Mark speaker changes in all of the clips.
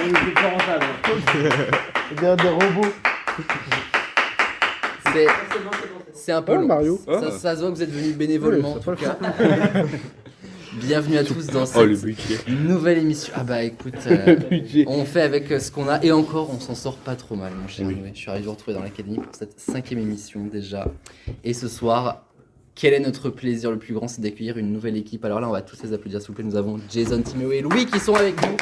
Speaker 1: C'est pas rentable.
Speaker 2: Des robots.
Speaker 3: C'est un peu long.
Speaker 2: Mario.
Speaker 3: Ça se voit que vous êtes venus bénévolement en tout cas. Bienvenue à tous dans
Speaker 4: Oh, le
Speaker 3: cette
Speaker 4: budget.
Speaker 3: nouvelle émission. Ah bah écoute, on fait avec ce qu'on a et encore on s'en sort pas trop mal mon cher Noé. Je suis arrivé à vous retrouver dans l'académie pour cette 5e émission déjà. Et ce soir, quel est notre plaisir le plus grand, c'est d'accueillir une nouvelle équipe. Alors là on va tous les applaudir s'il vous plaît. Nous avons Jason, Timéo et Louis qui sont avec nous.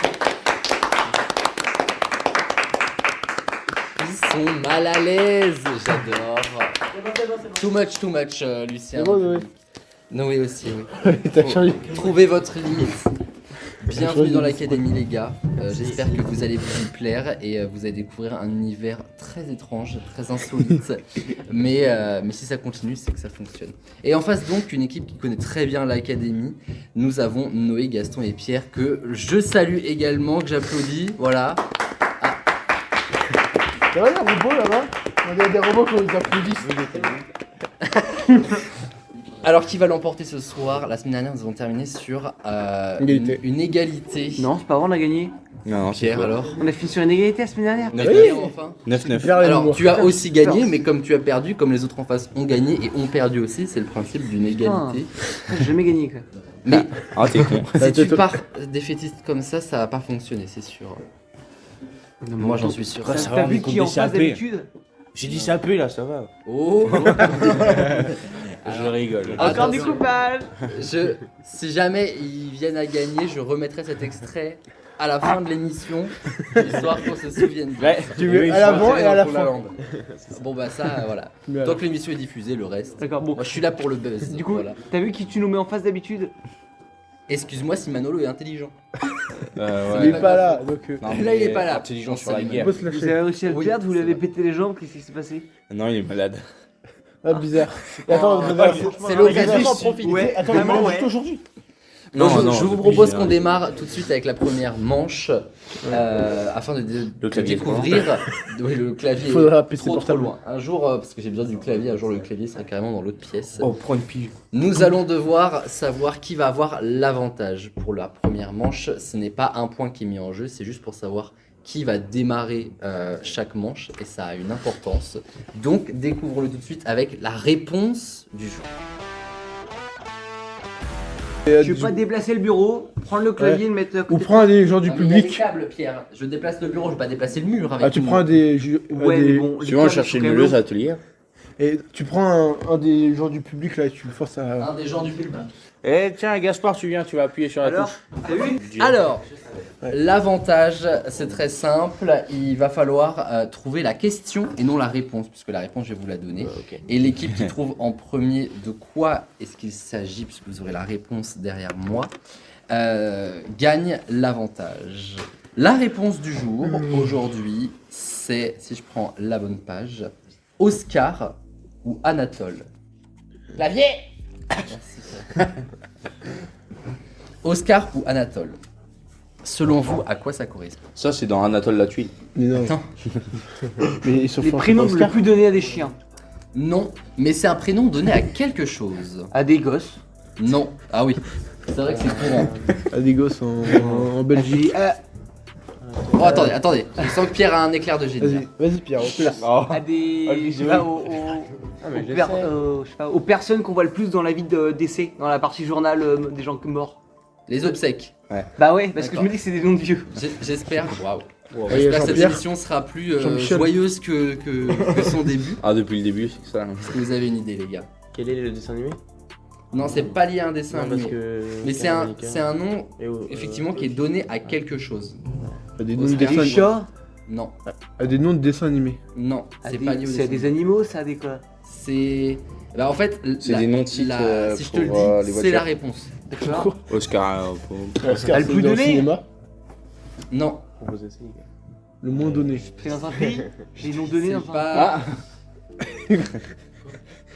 Speaker 3: Ils sont mal à l'aise, j'adore. Too much, Lucien.
Speaker 2: C'est bon, Noé.
Speaker 3: Noé aussi, oui.
Speaker 2: T'as
Speaker 3: Faut
Speaker 2: changé.
Speaker 3: trouver votre limite. Bienvenue
Speaker 2: choisi
Speaker 3: dans
Speaker 2: de
Speaker 3: l'académie les gars. J'espère que vous allez vous y plaire et vous allez découvrir un univers très étrange, très insolite. mais si ça continue, c'est que ça fonctionne. Et en face donc, une équipe qui connaît très bien l'académie. Nous avons Noé, Gaston et Pierre que je salue également, que j'applaudis. Voilà.
Speaker 2: C'est vrai, les robots là-bas? On a des robots qui nous applaudissent.
Speaker 3: Alors qui va l'emporter ce soir? La semaine dernière, nous avons terminé sur
Speaker 2: Égalité.
Speaker 3: une égalité.
Speaker 1: Non, c'est pas vrai, on a gagné.
Speaker 4: Non,
Speaker 3: Pierre alors
Speaker 1: On a fini sur une égalité la semaine dernière.
Speaker 4: 9-9.
Speaker 3: Enfin.
Speaker 4: 9-9.
Speaker 2: Pierre et
Speaker 3: Alors,
Speaker 2: moi.
Speaker 3: tu as aussi gagné, mais comme tu as perdu, comme les autres en face ont gagné et ont perdu aussi, c'est le principe d'une égalité.
Speaker 1: J'ai jamais gagné quoi.
Speaker 3: Mais
Speaker 4: Ah, t'es con.
Speaker 3: si tu pars défaitiste comme ça va pas fonctionner, c'est sûr. Moi, j'en suis sûr.
Speaker 4: Ouais, ça
Speaker 1: T'as
Speaker 4: va, on
Speaker 1: vu
Speaker 4: est
Speaker 1: qui en
Speaker 4: contre
Speaker 1: face
Speaker 4: des CAP.
Speaker 1: d'habitude?
Speaker 4: J'ai dit ça peu là, ça va.
Speaker 3: Oh
Speaker 4: Je rigole.
Speaker 1: Encore du
Speaker 3: Attention.
Speaker 1: coupage.
Speaker 3: Si jamais ils viennent à gagner, je remettrai cet extrait à la fin de l'émission, histoire qu'on se souvienne. bien.
Speaker 4: Ouais,
Speaker 2: Tu veux à l'avant et à la fin.
Speaker 3: Bon bah ça, voilà.
Speaker 2: Mais
Speaker 3: Tant que l'émission est diffusée, le reste.
Speaker 1: D'accord, bon.
Speaker 3: Moi, je suis là pour le buzz.
Speaker 1: Du coup,
Speaker 3: voilà.
Speaker 1: t'as vu qui tu nous mets en face d'habitude?
Speaker 3: Excuse-moi si Manolo est intelligent.
Speaker 2: Il
Speaker 4: ouais.
Speaker 2: est pas là, donc.
Speaker 3: Là, il est pas là.
Speaker 4: Intelligent sur
Speaker 3: Ça
Speaker 4: la
Speaker 3: lui
Speaker 4: guerre.
Speaker 2: On peut se
Speaker 1: Vous
Speaker 2: lâcher.
Speaker 1: avez réussi à le
Speaker 3: Oui,
Speaker 1: perdre, vous
Speaker 3: c'est
Speaker 1: l'avez
Speaker 3: vrai.
Speaker 1: pété les jambes, qu'est-ce qui s'est passé?
Speaker 4: Non, il est malade.
Speaker 2: Ah, bizarre. Et attends,
Speaker 3: C'est l'occasion
Speaker 2: d'en
Speaker 3: d'en profiter.
Speaker 1: Ouais,
Speaker 2: Attends,
Speaker 1: vraiment,
Speaker 2: il
Speaker 1: ouais.
Speaker 2: juste aujourd'hui.
Speaker 3: Non,
Speaker 4: Non,
Speaker 3: je vous
Speaker 4: depuis,
Speaker 3: propose qu'on démarre tout de suite avec la première manche afin de
Speaker 4: clavier
Speaker 3: découvrir oui, le clavier
Speaker 2: Il faudra
Speaker 3: est
Speaker 2: PC
Speaker 3: trop
Speaker 2: portable.
Speaker 3: loin. Un jour, parce que j'ai besoin du clavier, un jour le clavier sera carrément dans l'autre pièce.
Speaker 4: Oh, prends une pile.
Speaker 3: Nous allons devoir savoir qui va avoir l'avantage pour la première manche. Ce n'est pas un point qui est mis en jeu, c'est juste pour savoir qui va démarrer chaque manche et ça a une importance. Donc découvrons-le tout de suite avec la réponse du jour.
Speaker 1: Je vais pas déplacer le bureau, prendre le clavier et le mettre à
Speaker 2: Ou
Speaker 1: côté.
Speaker 2: prends un des gens du
Speaker 3: Ah, mais il y a les
Speaker 2: public.
Speaker 3: câbles, Pierre. Je déplace le bureau, je vais pas déplacer le mur avec
Speaker 2: Ah, tu
Speaker 3: tout le
Speaker 2: prends un
Speaker 3: monde.
Speaker 2: des.
Speaker 1: Ouais, mais bon, les
Speaker 4: Tu vas
Speaker 1: câbles,
Speaker 4: chercher
Speaker 1: faut
Speaker 4: une
Speaker 1: quand même
Speaker 4: meuleuse
Speaker 1: l'eau.
Speaker 4: à l'atelier.
Speaker 2: Et tu prends un des gens du public là et tu le forces à.
Speaker 3: Un des gens du public.
Speaker 4: Eh, tiens, Gaspard, tu viens, tu vas appuyer sur la
Speaker 1: Alors,
Speaker 4: touche.
Speaker 1: t'as vu?
Speaker 3: Alors,
Speaker 2: Ouais.
Speaker 3: l'avantage, c'est très simple. Il va falloir trouver la question et non la réponse, puisque la réponse, je vais vous la donner.
Speaker 4: Ok.
Speaker 3: Et l'équipe qui trouve en premier de quoi est-ce qu'il s'agit, puisque vous aurez la réponse derrière moi, gagne l'avantage. La réponse du jour, aujourd'hui, c'est, si je prends la bonne page, Oscar ou Anatole. Clavier. Merci. Oscar ou Anatole. Selon vous, à quoi ça correspond?
Speaker 4: Ça, c'est dans Anatole la tuile.
Speaker 2: Mais non.
Speaker 3: Attends.
Speaker 2: Mais ils sont
Speaker 1: Les
Speaker 2: forts.
Speaker 1: prénoms ne
Speaker 2: Oscar.
Speaker 1: le plus donner à des chiens.
Speaker 3: Non, mais c'est un prénom donné à quelque chose.
Speaker 1: À des gosses.
Speaker 3: Non. Ah oui, c'est vrai que c'est courant.
Speaker 2: Ah, des gosses en Belgique.
Speaker 3: Oh, attendez. Je sens que Pierre a un éclair de génie.
Speaker 2: Vas-y, Pierre, on te laisse.
Speaker 4: Oh.
Speaker 1: À des.
Speaker 4: Ah,
Speaker 1: je sais
Speaker 4: bisous.
Speaker 1: pas,
Speaker 4: mais je
Speaker 1: je sais pas, aux personnes qu'on voit le plus dans la vie de décès, dans la partie journal des gens morts.
Speaker 3: Les obsèques.
Speaker 1: Bah ouais, parce que je
Speaker 3: D'accord.
Speaker 1: me dis que c'est des noms de vieux.
Speaker 3: J'espère. Waouh.
Speaker 2: Et
Speaker 3: J'espère que cette
Speaker 2: Jean-Pierre.
Speaker 3: émission sera plus
Speaker 2: Jean-Michel.
Speaker 3: joyeuse que son début.
Speaker 4: Ah, depuis le début, c'est ça.
Speaker 3: Est-ce que vous avez une idée, les gars?
Speaker 5: Quel est le dessin animé?
Speaker 3: Non, c'est pas lié à un dessin
Speaker 5: Non, parce
Speaker 3: animé.
Speaker 5: que.
Speaker 3: Mais c'est un nom, effectivement, qui est donné à quelque chose.
Speaker 2: À des noms de
Speaker 3: Oscar.
Speaker 2: dessins
Speaker 1: Des chats.
Speaker 3: Non,
Speaker 2: à des noms de dessins animés.
Speaker 3: non,
Speaker 1: à
Speaker 3: c'est
Speaker 1: des-
Speaker 3: pas lié au
Speaker 1: C'est à
Speaker 3: dessin
Speaker 1: des
Speaker 3: animé.
Speaker 1: animaux, ça, à des quoi?
Speaker 3: C'est. Bah, en fait,
Speaker 4: C'est des noms-titres,
Speaker 3: si je te le
Speaker 4: pour,
Speaker 3: dis,
Speaker 4: les
Speaker 3: c'est
Speaker 4: voitures.
Speaker 3: la réponse.
Speaker 1: D'accord.
Speaker 4: Oscar.
Speaker 2: Oscar,
Speaker 1: Ah, le
Speaker 2: c'est
Speaker 1: plus
Speaker 2: dans le
Speaker 1: donné.
Speaker 2: cinéma.
Speaker 3: Non,
Speaker 2: Le moins donné.
Speaker 1: C'est dans un pays. J'ai nom donné
Speaker 3: c'est
Speaker 1: dans un.
Speaker 3: pas.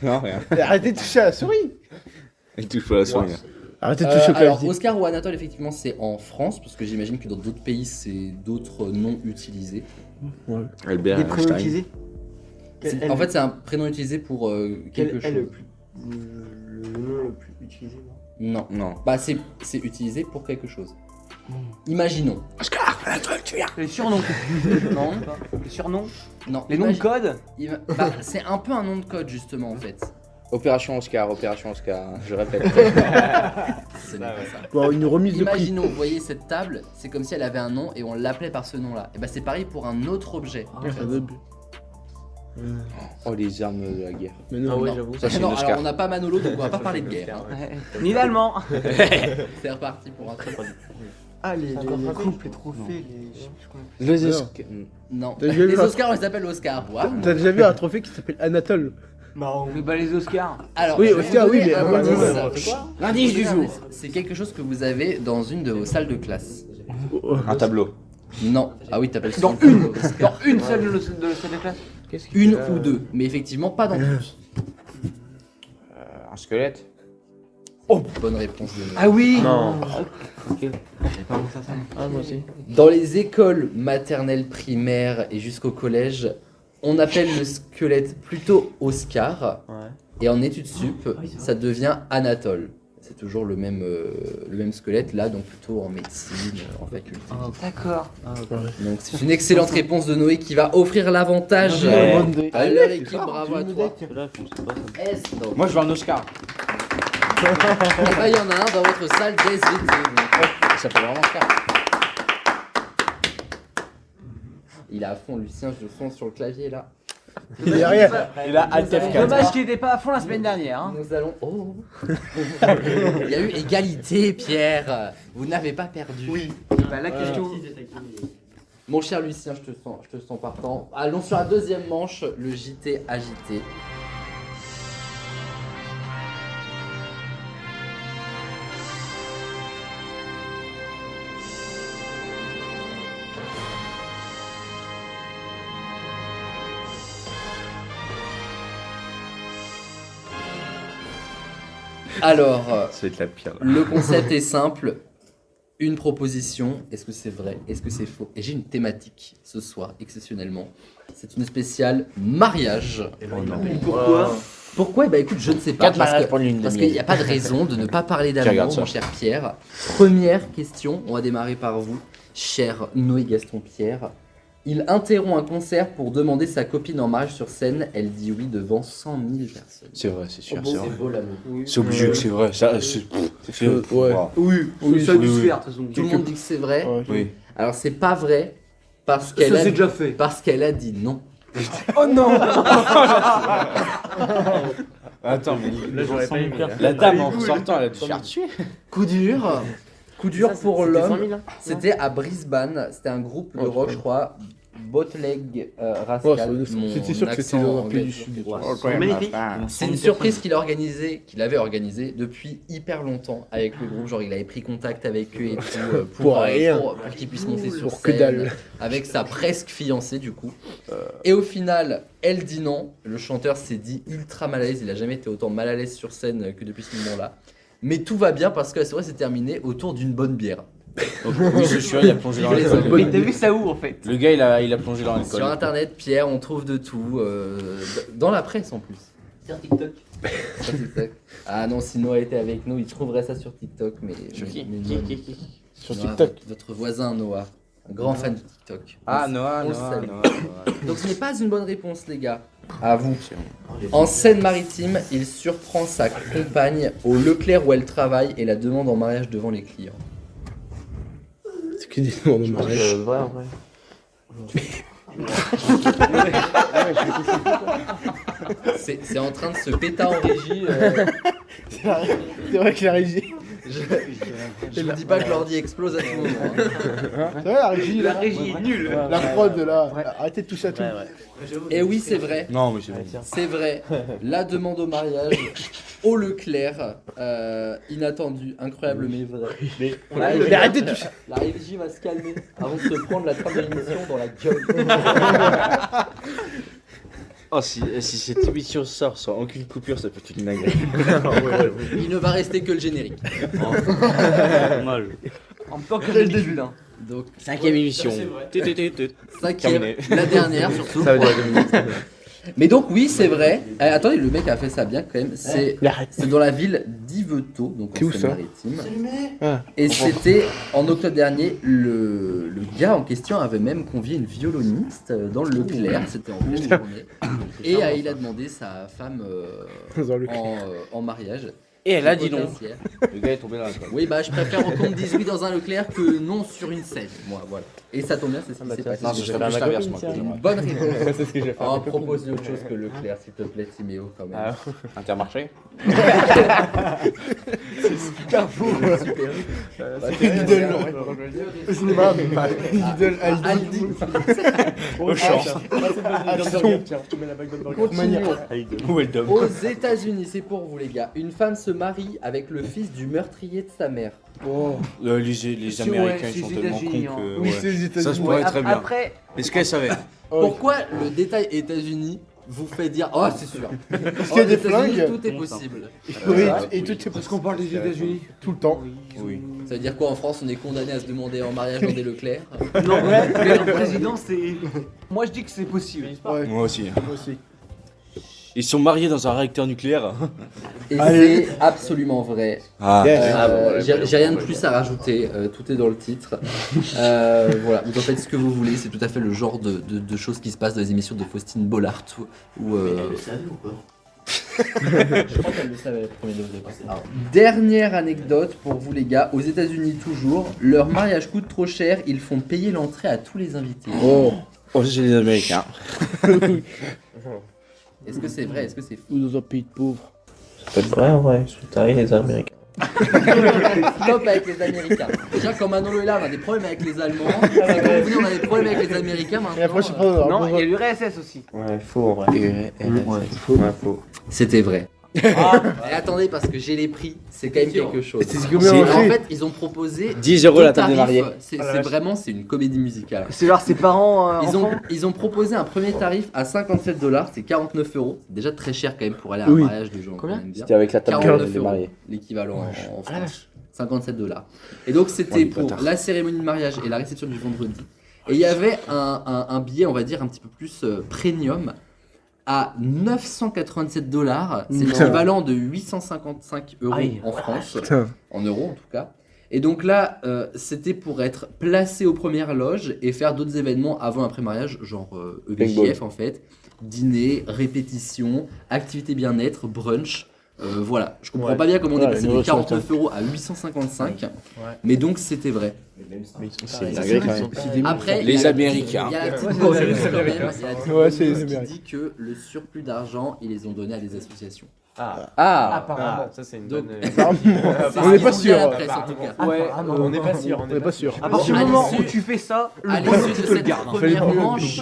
Speaker 4: Non, rien.
Speaker 2: Arrêtez de toucher à la souris.
Speaker 4: Il touche pas la souris.
Speaker 2: Arrêtez de toucher au
Speaker 3: Alors,
Speaker 2: clavier.
Speaker 3: Oscar ou Anatole, effectivement, c'est en France, parce que j'imagine que dans d'autres pays, c'est d'autres noms utilisés.
Speaker 4: Albert
Speaker 1: Des prénoms
Speaker 4: Einstein.
Speaker 1: utilisés.
Speaker 3: En fait, c'est un prénom utilisé pour quelque chose.
Speaker 5: Le nom le plus utilisé, non?
Speaker 3: Non.
Speaker 4: Non.
Speaker 3: Bah, c'est utilisé pour quelque chose. Imaginons.
Speaker 1: Les surnoms. Non. Les surnoms.
Speaker 3: Non.
Speaker 1: Les noms de code.
Speaker 3: Bah, c'est un peu un nom de code justement en fait.
Speaker 4: Opération Oscar, je répète.
Speaker 3: Ce n'est pas ça.
Speaker 2: Bon, une remise de prix.
Speaker 3: Imaginons, vous voyez cette table, c'est comme si elle avait un nom et on l'appelait par ce nom-là. Et bah c'est pareil pour un autre objet.
Speaker 4: Oh, les armes de la guerre.
Speaker 2: Mais non,
Speaker 3: Non.
Speaker 4: Ça, c'est
Speaker 3: Non,
Speaker 4: une Oscar.
Speaker 3: alors on n'a pas Manolo donc on va pas parler de guerre. Hein.
Speaker 1: Ni d'allemand.
Speaker 3: C'est reparti pour un truc.
Speaker 5: Ah, les coupes, les trophées, les.
Speaker 4: Les Oscars.
Speaker 3: Non.
Speaker 2: T'as déjà vu
Speaker 3: Les
Speaker 2: un-
Speaker 3: Oscars on les appelle Oscar. Wow.
Speaker 2: T'as déjà vu un trophée qui s'appelle Anatole?
Speaker 1: Mais bah les Oscars.
Speaker 3: Alors,
Speaker 2: Oui,
Speaker 3: je vais
Speaker 2: Oscar,
Speaker 3: vous
Speaker 2: oui,
Speaker 3: donner
Speaker 2: mais
Speaker 3: un
Speaker 2: ouais,
Speaker 3: indice.
Speaker 2: ouais,
Speaker 1: L'indice du jour.
Speaker 3: C'est quelque chose que vous avez dans une de vos salles de classe.
Speaker 4: Un tableau.
Speaker 3: Non. Ah oui, t'appelles ça.
Speaker 1: Dans une seule de la salle de classe.
Speaker 3: Une ou deux, mais effectivement pas dans toutes.
Speaker 4: Un squelette.
Speaker 3: Bonne réponse. De...
Speaker 1: Ah oui.
Speaker 5: Non.
Speaker 2: Ah, moi aussi.
Speaker 3: Dans les écoles maternelles, primaires et jusqu'au collège, on appelle le squelette plutôt Oscar.
Speaker 5: Ouais.
Speaker 3: Et en études sup, ça devient Anatole. C'est toujours le même squelette là, donc plutôt en médecine, en faculté.
Speaker 1: D'accord.
Speaker 3: Donc c'est une excellente réponse de Noé qui va offrir l'avantage
Speaker 5: Ouais.
Speaker 3: à leur équipe. Bravo à toi. S, donc.
Speaker 4: Moi, je veux un Oscar.
Speaker 3: Eh ben, il y en a un dans votre salle dès
Speaker 4: Ça s'appelle vraiment Oscar.
Speaker 3: Il est à fond, Lucien, je le sens sur le clavier là.
Speaker 2: Il est rien.
Speaker 5: Et là, Alt F4.
Speaker 1: Dommage qu'il était pas à fond la semaine dernière. Hein.
Speaker 3: Nous allons. Oh. Il y a eu égalité, Pierre. Vous n'avez pas perdu. Oui.
Speaker 1: Bah, la question.
Speaker 3: Mon cher Lucien, je te sens partant. Allons sur la deuxième manche, le JT agité. Alors,
Speaker 4: Ça va être la pire. Là.
Speaker 3: le concept est simple. Une proposition, est-ce que c'est vrai, est-ce que c'est faux? Et j'ai une thématique ce soir, exceptionnellement. C'est une spéciale mariage.
Speaker 1: Pourquoi?
Speaker 3: Pourquoi? Bah écoute, je ne sais pas.
Speaker 4: 4 mariages pour l'une de
Speaker 3: Parce
Speaker 4: miel.
Speaker 3: qu'il n'y a pas de raison de ne pas parler
Speaker 4: regarde
Speaker 3: d'amour,
Speaker 4: ça.
Speaker 3: mon cher Pierre. Première question, on va démarrer par vous, cher Noé Gaston Pierre. Il interrompt un concert pour demander sa copine en mariage sur scène. Elle dit oui devant 100 000 personnes.
Speaker 4: C'est vrai, c'est sûr,
Speaker 3: Oh,
Speaker 4: c'est
Speaker 3: c'est
Speaker 4: vrai.
Speaker 3: beau l'amour.
Speaker 4: C'est obligé que c'est vrai. Ça, c'est.
Speaker 2: Ouais.
Speaker 4: Wow.
Speaker 1: Oui, ça a dû
Speaker 4: oui,
Speaker 1: se
Speaker 4: oui.
Speaker 1: faire de toute façon.
Speaker 3: Tout le monde dit que c'est vrai.
Speaker 2: Ouais.
Speaker 4: Oui.
Speaker 3: Alors c'est pas vrai parce qu'elle
Speaker 1: Ça
Speaker 3: a,
Speaker 1: c'est déjà fait.
Speaker 3: parce qu'elle a dit non.
Speaker 1: Oh non.
Speaker 4: Attends, mais
Speaker 5: Là, j'aurais pas aimé.
Speaker 4: la dame en sortant, elle a dû se faire tuer.
Speaker 3: Coup dur pour l'homme.
Speaker 5: Hein.
Speaker 3: C'était à Brisbane. C'était un groupe de
Speaker 2: Oh,
Speaker 3: rock,
Speaker 2: c'est
Speaker 3: je crois. Botleg
Speaker 2: Ouais,
Speaker 3: Rascal.
Speaker 2: c'était sûr que c'était
Speaker 3: Mon
Speaker 2: dans un
Speaker 3: accent
Speaker 2: pays du
Speaker 3: anglais.
Speaker 2: sud.
Speaker 1: Magnifique.
Speaker 3: C'est une surprise qu'il avait organisée depuis hyper longtemps avec le groupe. Genre, il avait pris contact avec eux et tout
Speaker 2: Pour rien.
Speaker 3: pour qu'ils puissent monter sur
Speaker 2: Pour que
Speaker 3: scène
Speaker 2: dalle.
Speaker 3: avec sa presque fiancée du coup. Et au final, elle dit non. Le chanteur s'est dit ultra mal à l'aise. Il a jamais été autant mal à l'aise sur scène que depuis ce moment-là. Mais tout va bien parce que la soirée s'est terminée autour d'une bonne bière.
Speaker 4: Donc, oui, c'est sûr, il a plongé dans l'alcool.
Speaker 1: Mais t'as vu ça où en fait?
Speaker 4: Le gars, il a plongé dans l'alcool.
Speaker 3: Sur internet, Pierre, on trouve de tout. Dans la presse en plus.
Speaker 1: Sur TikTok.
Speaker 3: Sur TikTok. Ah non, si Noah était avec nous, il trouverait ça sur TikTok. Mais,
Speaker 4: Sur qui
Speaker 3: mais
Speaker 4: Qui,
Speaker 3: non.
Speaker 4: qui, qui
Speaker 2: Sur
Speaker 3: Noah,
Speaker 2: TikTok.
Speaker 3: Votre voisin Noah, un grand fan de TikTok.
Speaker 4: Ah, Noah,
Speaker 3: On le
Speaker 4: Noah,
Speaker 3: salue.
Speaker 4: Noah.
Speaker 3: Donc ce n'est pas une bonne réponse, les gars. À vous. En Seine-Maritime, il surprend sa compagne au Leclerc où elle travaille et la demande en mariage devant les clients.
Speaker 2: C'est que des noms de mariage.
Speaker 5: Vrai, en vrai.
Speaker 3: C'est en train de se péter en régie.
Speaker 2: C'est vrai que la régie.
Speaker 3: Je vous dis pas que l'ordi explose à tout moment. Hein.
Speaker 2: C'est vrai, la régie,
Speaker 1: La
Speaker 2: là.
Speaker 1: régie est nulle.
Speaker 2: La prod, là. Arrêtez de toucher à tout.
Speaker 3: Et oui, c'est vrai.
Speaker 4: Non, mais c'est bon.
Speaker 3: C'est vrai. La demande au mariage au Leclerc, inattendu, incroyable mais vrai.
Speaker 2: Mais arrêtez de toucher.
Speaker 3: La régie va se calmer avant de se prendre la trame de l'émission dans la gueule.
Speaker 4: Oh, si cette émission sort sans aucune coupure, ça peut être une dinguerie.
Speaker 3: Il ne va rester que le générique.
Speaker 1: En même temps que d'habitude. Hein.
Speaker 3: Donc,
Speaker 4: 5ème émission.
Speaker 3: cinquième,
Speaker 4: Terminé.
Speaker 3: la dernière surtout.
Speaker 4: Ça veut dire 2 minutes.
Speaker 3: Mais donc oui, c'est vrai. Attendez, le mec a fait ça bien quand même. C'est dans la ville d'Yvetot, donc
Speaker 2: C'est
Speaker 3: en
Speaker 2: où, ça
Speaker 3: Seine-Maritime.
Speaker 2: Ah.
Speaker 3: Et c'était en octobre dernier, le gars en question avait même convié une violoniste dans le Leclerc, c'était en pleine journée. Et il a demandé sa femme
Speaker 2: Dans le
Speaker 3: en mariage.
Speaker 4: Et elle a dit non.
Speaker 3: Potentiel.
Speaker 4: Le gars est tombé dans la colle.
Speaker 3: Oui, bah je préfère qu'on me dise oui dans un Leclerc que non sur une scène. Moi, voilà. Et ça tombe bien, c'est ce qui s'est passé.
Speaker 4: Non, je ferais plus l'inverse, moi.
Speaker 3: Une bonne réponse.
Speaker 2: C'est ce que j'ai fait.
Speaker 3: Oh, propose autre chose que Leclerc, s'il te plaît, Timéo, quand même.
Speaker 4: Ah, Intermarché.
Speaker 1: Carrefour.
Speaker 2: Lidl. Au cinéma. Lidl,
Speaker 3: Aldi.
Speaker 4: Auchan.
Speaker 3: Continuons.
Speaker 4: Où est le dôme?
Speaker 3: Aux États-Unis, c'est pour vous les gars. Une femme se marie avec le fils du meurtrier de sa mère.
Speaker 4: Les
Speaker 1: Si,
Speaker 4: Américains,
Speaker 1: ouais,
Speaker 4: ils
Speaker 1: c'est
Speaker 4: sont
Speaker 1: les
Speaker 4: tellement cons
Speaker 1: États-Unis,
Speaker 4: que.
Speaker 2: Oui,
Speaker 4: ouais.
Speaker 2: c'est les
Speaker 4: Ça se
Speaker 2: États-Unis.
Speaker 4: pourrait très bien.
Speaker 1: Après,
Speaker 4: Est-ce qu'elle savait?
Speaker 3: Pourquoi le détail États-Unis vous fait dire oh c'est sûr?
Speaker 2: Parce qu'il y a des flingues.
Speaker 3: Tout est possible.
Speaker 2: Oui, et tout est
Speaker 1: parce qu'on parle des États-Unis.
Speaker 2: tout le temps.
Speaker 4: Oui.
Speaker 3: Ça veut dire quoi en France? On est condamné à se demander en mariage dans des Leclerc?
Speaker 1: Non, mais le président, c'est. Moi, je dis que c'est possible.
Speaker 2: Ouais,
Speaker 4: Moi aussi.
Speaker 2: moi aussi.
Speaker 4: Ils sont mariés dans un réacteur nucléaire.
Speaker 3: Et
Speaker 2: Allez.
Speaker 3: c'est absolument vrai.
Speaker 4: Ah.
Speaker 2: Yes.
Speaker 3: J'ai rien de plus à rajouter, tout est dans le titre. Voilà, vous en faites ce que vous voulez, c'est tout à fait le genre de choses qui se passent dans les émissions de Faustine Bollard. Ou, Je crois qu'elle le savait, premier degré. Dernière anecdote pour vous les gars, aux États-Unis toujours, leur mariage coûte trop cher, ils font payer l'entrée à tous les invités.
Speaker 4: Oh, c'est les Américains.
Speaker 3: Est-ce que c'est vrai? Est-ce que c'est fou?
Speaker 2: Ou dans un pays de pauvres.
Speaker 5: C'est vrai, ouais, ils sont tarés les Américains.
Speaker 3: Stop avec les Américains. Déjà, quand Manolo est là, on a des problèmes avec les Allemands. Quand vous venez, on a des problèmes avec les Américains maintenant.
Speaker 2: Et après, je sais pas.
Speaker 1: Non, il y a l'URSS aussi.
Speaker 5: Ouais, faux en vrai.
Speaker 4: Ouais, faux.
Speaker 3: C'était vrai. Et attendez, parce que j'ai les prix, c'est quand même quelque chose.
Speaker 2: C'est combien
Speaker 3: En
Speaker 2: en fait
Speaker 3: fait, ils ont proposé
Speaker 4: 10 euros
Speaker 3: deux
Speaker 4: la table des
Speaker 3: tarifs.
Speaker 4: mariés.
Speaker 3: C'est vraiment, c'est une comédie musicale.
Speaker 1: C'est genre ses parents.
Speaker 3: Ils ont proposé un premier tarif à 57 $, c'est 49 €. C'est déjà très cher quand même pour aller à un
Speaker 2: Oui.
Speaker 3: mariage de gens.
Speaker 1: Combien
Speaker 3: qu'on aime bien.
Speaker 4: C'était avec la table
Speaker 3: 49
Speaker 4: des
Speaker 3: €,
Speaker 4: mariés.
Speaker 3: l'équivalent en France. 57 $. Et donc c'était
Speaker 4: les
Speaker 3: pour
Speaker 4: bâtards.
Speaker 3: la cérémonie de mariage et la réception du vendredi. Et il y avait un billet, on va dire, un petit peu plus premium à 987 $. C'est l'équivalent de 855 €
Speaker 1: Aïe.
Speaker 3: en France,
Speaker 2: Putain.
Speaker 3: en euros en tout cas. Et donc là, c'était pour être placé aux premières loges et faire d'autres événements avant après mariage, genre EBJF en fait, dîner, répétition, activité bien-être, brunch. Voilà, je comprends pas bien comment on est passé de 49 € à 855, mais donc c'était vrai.
Speaker 4: C'est dingue quand même.
Speaker 3: Après,
Speaker 4: Les
Speaker 3: il y a-
Speaker 4: Américains.
Speaker 3: Il y a la petite bonne news quand même, il y a la petite
Speaker 2: Ouais,
Speaker 3: bonne
Speaker 2: c'est les
Speaker 3: news qui
Speaker 2: Américains.
Speaker 3: dit que le surplus d'argent, ils les ont donné à des associations.
Speaker 5: Apparemment.
Speaker 6: Ça c'est une
Speaker 3: Donc,
Speaker 6: bonne.
Speaker 2: On n'est pas
Speaker 3: Ils ont dit à la
Speaker 2: sûr.
Speaker 3: presse, en tout cas.
Speaker 6: Ouais, on n'est pas sûr.
Speaker 2: On n'est pas sûr.
Speaker 1: À partir du
Speaker 3: à
Speaker 1: moment
Speaker 3: l'issue-
Speaker 1: où tu fais ça,
Speaker 3: À
Speaker 1: le boss,
Speaker 3: l'issue
Speaker 1: tu
Speaker 3: de
Speaker 1: te le
Speaker 3: cette
Speaker 1: gardes.
Speaker 3: première
Speaker 2: Fais-le mieux.
Speaker 3: manche,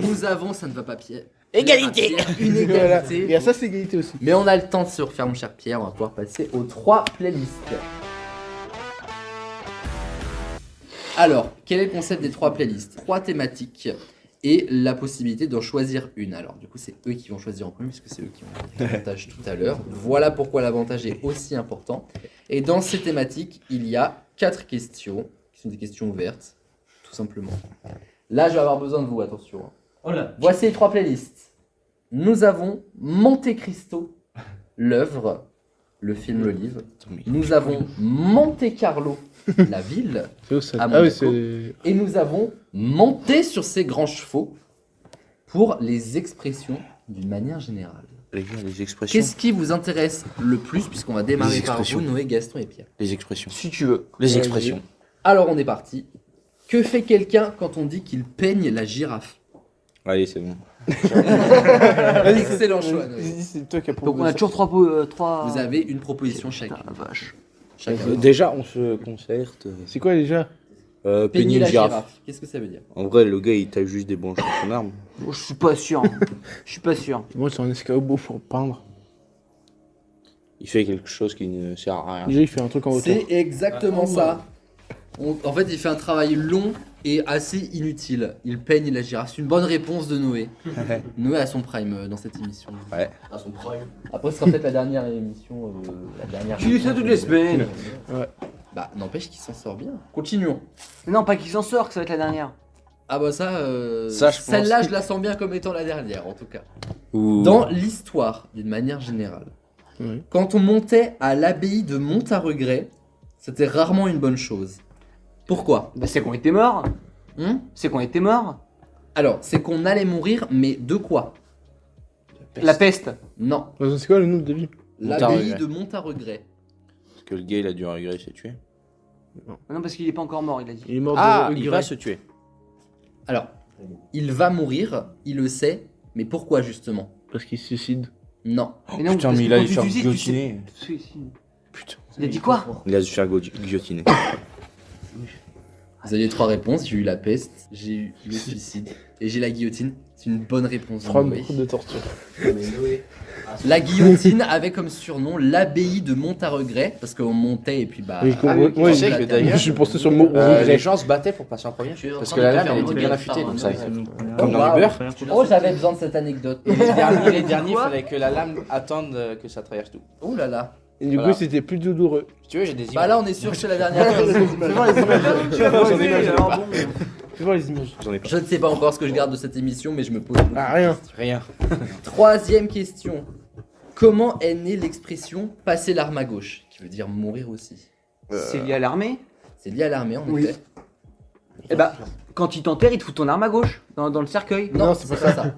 Speaker 3: nous avons, ça ne va pas Pierre.
Speaker 5: Égalité.
Speaker 3: Une
Speaker 2: Voilà.
Speaker 3: égalité.
Speaker 2: Et à ça, c'est égalité aussi.
Speaker 3: Mais on a le temps de se refaire, mon cher Pierre. On va pouvoir passer aux 3 playlists. Alors, quel est le concept des 3 playlists? 3 thématiques et la possibilité d'en choisir une. Alors, du coup, c'est eux qui vont choisir en premier, puisque c'est eux qui ont l'avantage tout à l'heure. Voilà pourquoi l'avantage est aussi important. Et dans ces thématiques, il y a 4 questions, qui sont des questions ouvertes, tout simplement. Là, je vais avoir besoin de vous, attention. Voici les 3 playlists. Nous avons Monte Cristo, l'œuvre, le film, le livre. Nous avons Monte Carlo, la ville.
Speaker 2: C'est où ça
Speaker 3: À
Speaker 2: Ah oui,
Speaker 3: Monaco.
Speaker 2: c'est.
Speaker 3: Et nous avons Monté sur ses grands chevaux pour les expressions d'une manière générale.
Speaker 4: Les gars, les expressions.
Speaker 3: Qu'est-ce qui vous intéresse le plus, puisqu'on va démarrer
Speaker 4: Les
Speaker 3: par vous,
Speaker 4: expressions.
Speaker 3: Noé, Gaston et Pierre?
Speaker 4: Les expressions.
Speaker 1: Si tu veux.
Speaker 4: Les expressions.
Speaker 3: Alors on est parti. Que fait quelqu'un quand on dit qu'il peigne la girafe?
Speaker 4: Allez, c'est bon.
Speaker 3: Excellent choix, Noé.
Speaker 2: C'est toi qui as
Speaker 1: Donc on a toujours 3.
Speaker 3: Vous avez une proposition chacun.
Speaker 1: Putain, la vache.
Speaker 3: Chacun.
Speaker 4: Déjà, on se concerte.
Speaker 2: C'est quoi déjà
Speaker 3: Peigner
Speaker 4: Peigner
Speaker 3: la
Speaker 4: une girafe.
Speaker 3: girafe. Qu'est-ce que ça veut dire?
Speaker 4: En vrai, le gars, il taille juste des branches sur son arme.
Speaker 1: Je suis pas sûr. Je suis pas sûr.
Speaker 2: Moi, c'est un escabeau pour peindre.
Speaker 4: Il fait quelque chose qui ne sert à rien.
Speaker 2: Déjà, il fait un truc en hauteur.
Speaker 3: C'est exactement ça. En fait, il fait un travail long et assez inutile. Il peigne la girafe. C'est une bonne réponse de Noé. Noé a son prime dans cette émission.
Speaker 4: Ouais.
Speaker 3: À son prime. Après, ce sera peut-être la dernière émission. La dernière.
Speaker 1: Tu dis ça toutes les semaines.
Speaker 3: Bah, n'empêche qu'il s'en sort bien. Continuons.
Speaker 1: Non, pas qu'il s'en sort, que ça va être la dernière.
Speaker 3: Ah bah ça,
Speaker 4: Ça, je pense.
Speaker 3: celle-là je la sens bien comme étant la dernière en tout cas.
Speaker 4: Ou...
Speaker 3: Dans l'histoire, d'une manière générale,
Speaker 2: Oui.
Speaker 3: quand on montait à l'abbaye de Montaregret, c'était rarement une bonne chose. Pourquoi?
Speaker 1: Bah, c'est qu'on était morts.
Speaker 3: Hein?
Speaker 1: C'est qu'on était morts.
Speaker 3: Alors, c'est qu'on allait mourir, mais de quoi?
Speaker 1: La peste.
Speaker 3: Non,
Speaker 2: C'est quoi le nom de vie?
Speaker 3: l'abbaye
Speaker 4: Montaregret.
Speaker 3: de Montaregret.
Speaker 4: Parce que le gars, il a dû regret, il s'est tué.
Speaker 1: Non, parce qu'il est pas encore mort, il a dit.
Speaker 2: Il est mort
Speaker 4: Ah,
Speaker 2: de
Speaker 4: il va se tuer.
Speaker 3: Alors, il va mourir, il le sait, mais pourquoi justement?
Speaker 2: Parce qu'il se suicide.
Speaker 3: Non.
Speaker 1: Mais non,
Speaker 4: putain,
Speaker 1: parce
Speaker 4: mais
Speaker 1: que
Speaker 4: il a
Speaker 1: quand
Speaker 4: dû
Speaker 1: tu
Speaker 4: faire
Speaker 1: suicides, tu sais-
Speaker 4: guillotiner.
Speaker 1: Suicide.
Speaker 4: Putain.
Speaker 1: Il a dit quoi?
Speaker 4: Il a dû se faire guillotiner.
Speaker 3: Vous aviez 3 réponses, j'ai eu la peste, j'ai eu le suicide et j'ai la guillotine. C'est une bonne réponse.
Speaker 2: Froid
Speaker 3: Noé.
Speaker 2: de torture.
Speaker 3: La guillotine avait comme surnom l'abbaye de Montaregret parce qu'on montait et puis bah.
Speaker 2: Oui,
Speaker 1: Ah oui,
Speaker 2: ouais,
Speaker 4: tu sais
Speaker 3: la
Speaker 4: que
Speaker 3: terre-
Speaker 4: d'ailleurs,
Speaker 2: je suis pensé sur le mot
Speaker 4: les
Speaker 2: regret.
Speaker 4: gens se battaient pour passer en premier.
Speaker 3: Tu es en
Speaker 4: Parce
Speaker 3: train
Speaker 4: que
Speaker 3: de
Speaker 4: la
Speaker 3: faire
Speaker 4: lame, elle
Speaker 3: une
Speaker 4: était bien
Speaker 3: bonne
Speaker 4: affûtée,
Speaker 3: part,
Speaker 4: donc ça.
Speaker 3: hein.
Speaker 4: Comme dans
Speaker 3: Waouh.
Speaker 4: les beurres.
Speaker 3: Oh, j'avais besoin de cette anecdote.
Speaker 4: Les derniers, il fallait que la lame attende que ça traverse tout.
Speaker 3: Oh là là.
Speaker 2: Et du coup,
Speaker 4: Voilà.
Speaker 2: c'était plus douloureux.
Speaker 4: Si tu veux, j'ai des
Speaker 3: Bah
Speaker 4: images.
Speaker 3: là, on est sûr que c'est la dernière.
Speaker 1: Tu as posé, alors bon.
Speaker 2: Fais voir les images.
Speaker 4: J'en ai pas.
Speaker 3: Je ne sais pas encore ce que je garde de cette émission, mais je me pose.
Speaker 2: Ah, rien.
Speaker 4: Rien.
Speaker 3: Troisième question. Comment est née l'expression passer l'arme à gauche, qui veut dire mourir aussi?
Speaker 1: C'est lié à l'armée.
Speaker 3: C'est lié à l'armée en
Speaker 1: Oui.
Speaker 3: effet.
Speaker 1: Eh bah, quand il t'enterre, il te fout ton arme à gauche, dans le cercueil.
Speaker 3: Non,
Speaker 2: Non,
Speaker 3: c'est
Speaker 2: c'est
Speaker 3: pas ça.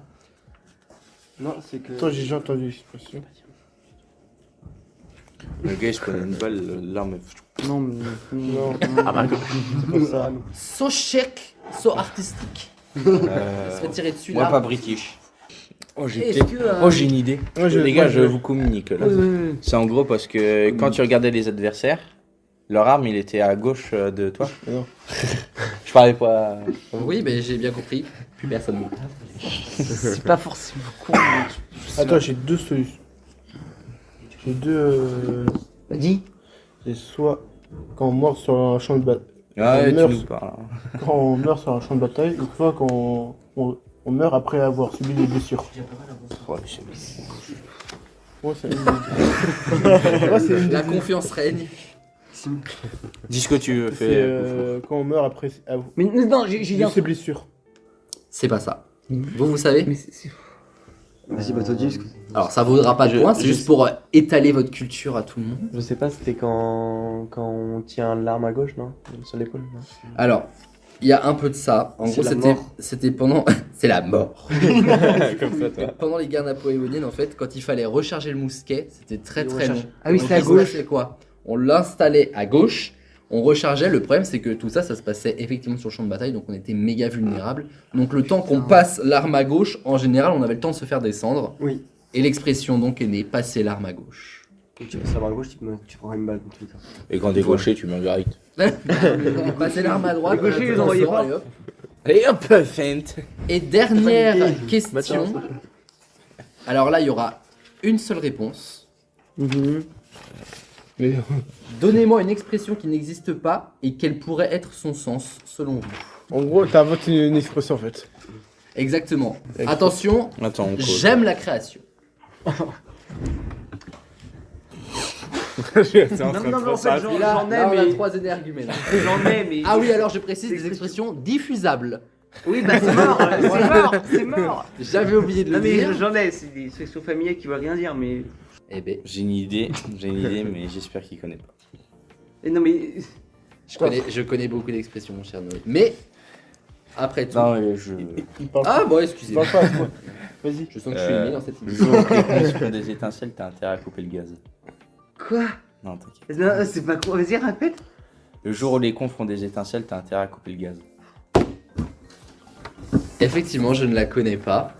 Speaker 5: Non, c'est que.
Speaker 2: Toi, j'ai déjà entendu l'expression.
Speaker 4: Le gars, il se prenait une balle, l'arme.
Speaker 1: Non, mais.
Speaker 2: Non.
Speaker 5: C'est pour ça.
Speaker 3: So chic, so artistique. Il se fait tirer dessus
Speaker 4: Moi,
Speaker 3: là.
Speaker 4: pas british. Oh, j'ai
Speaker 3: Est-ce que,
Speaker 4: Oh, j'ai une idée.
Speaker 2: Moi,
Speaker 4: Les gars, je vous communique là.
Speaker 1: Oui, oui, oui.
Speaker 4: C'est en gros parce que quand tu regardais les adversaires, leur arme, il était à gauche de toi.
Speaker 2: Non.
Speaker 4: Je parlais pas.
Speaker 3: Oui, mais j'ai bien compris. Plus personne.
Speaker 1: C'est pas forcément con.
Speaker 2: Attends, j'ai deux solutions. J'ai deux.
Speaker 1: Vas-y.
Speaker 2: C'est soit quand on meurt sur un champ de bataille.
Speaker 4: Ouais,
Speaker 2: On
Speaker 4: tu
Speaker 2: meurt.
Speaker 4: nous parles.
Speaker 2: Quand on meurt sur un champ de bataille, ou soit quand on meurt après avoir subi des blessures.
Speaker 4: Ouais, je sais
Speaker 2: Ouais, c'est une... ouais, c'est une
Speaker 3: La confiance règne.
Speaker 4: pas. Dis ce que tu veux,
Speaker 2: C'est
Speaker 4: fais.
Speaker 2: quand on meurt après avoir
Speaker 1: Mais non, j'ai dit un
Speaker 2: subi ses
Speaker 1: truc.
Speaker 2: blessures.
Speaker 3: C'est pas ça. Vous savez?
Speaker 5: Vas-y, bah toi, dis. parce que-
Speaker 3: Alors, ça vaudra pas de points, c'est juste pour étaler votre culture à tout le monde.
Speaker 5: Je sais pas, c'était quand on tient l'arme à gauche, non? Sur l'épaule, non?
Speaker 3: Alors, il y a un peu de ça. En
Speaker 5: C'est
Speaker 3: gros,
Speaker 5: la
Speaker 3: c'était
Speaker 5: mort.
Speaker 3: c'était pendant. C'est la mort.
Speaker 4: Comme ça, toi.
Speaker 3: Pendant les guerres napoléoniennes, en fait, quand il fallait recharger le mousquet, c'était très
Speaker 1: Il
Speaker 3: très long.
Speaker 1: recharge. Ah oui, c'était à
Speaker 3: Donc, il se
Speaker 1: gauche.
Speaker 3: passait quoi? On l'installait à gauche, on rechargeait. Le problème, c'est que tout ça, ça se passait effectivement sur le champ de bataille, donc on était méga vulnérable. Donc le temps qu'on passe l'arme à gauche, en général, on avait le temps de se faire descendre.
Speaker 5: Oui.
Speaker 3: Et l'expression donc est née, passer l'arme à gauche.
Speaker 5: Quand tu passes l'arme à gauche, tu prends une balle dans tous les cas.
Speaker 4: Et quand t'es gaucher, tu mets direct.
Speaker 3: Passer l'arme à droite,
Speaker 1: Les gauchers,
Speaker 3: on
Speaker 1: ils envoyaient
Speaker 3: sort,
Speaker 1: pas.
Speaker 3: allez, hop.
Speaker 4: Allez hop, feinte.
Speaker 3: Et dernière
Speaker 5: Bah,
Speaker 3: question. Alors là, il y aura une seule réponse.
Speaker 2: Mais
Speaker 3: Donnez-moi une expression qui n'existe pas et quel pourrait être son sens selon vous.
Speaker 2: en gros, t'as inventé une expression en fait.
Speaker 3: Exactement. Attention,
Speaker 4: Attends, on cause.
Speaker 3: j'aime la création.
Speaker 1: Non, en fait, j'en
Speaker 3: Là,
Speaker 1: ai,
Speaker 3: on a
Speaker 1: mais.
Speaker 3: 3 énergumènes.
Speaker 1: J'en ai, mais.
Speaker 3: Ah oui, alors je précise des expressions diffusables.
Speaker 1: Oui, bah c'est mort, c'est mort, c'est mort.
Speaker 3: J'avais oublié de
Speaker 1: Non,
Speaker 3: le
Speaker 1: mais
Speaker 3: dire.
Speaker 1: j'en ai, c'est des expressions familières qui veulent rien dire, mais.
Speaker 3: Eh ben,
Speaker 4: J'ai une idée, mais j'espère qu'il connaît pas.
Speaker 1: Et non, mais.
Speaker 3: je connais beaucoup d'expressions, mon cher Noé. Mais, après tout.
Speaker 4: Non, mais je.
Speaker 2: Il parle
Speaker 3: Ah
Speaker 2: pas.
Speaker 3: bon,
Speaker 2: Il
Speaker 3: excusez-moi.
Speaker 2: parle pas à toi. Vas-y.
Speaker 3: Je sens que je suis aimé dans cette
Speaker 4: Le
Speaker 3: émission.
Speaker 4: jour où les cons font des étincelles, t'as intérêt à couper le gaz.
Speaker 1: Quoi?
Speaker 4: Non, t'inquiète.
Speaker 1: Non, c'est pas quoi. Vas-y, répète.
Speaker 4: Le jour où les cons font des étincelles, t'as intérêt à couper le gaz.
Speaker 3: Effectivement, je ne la connais pas.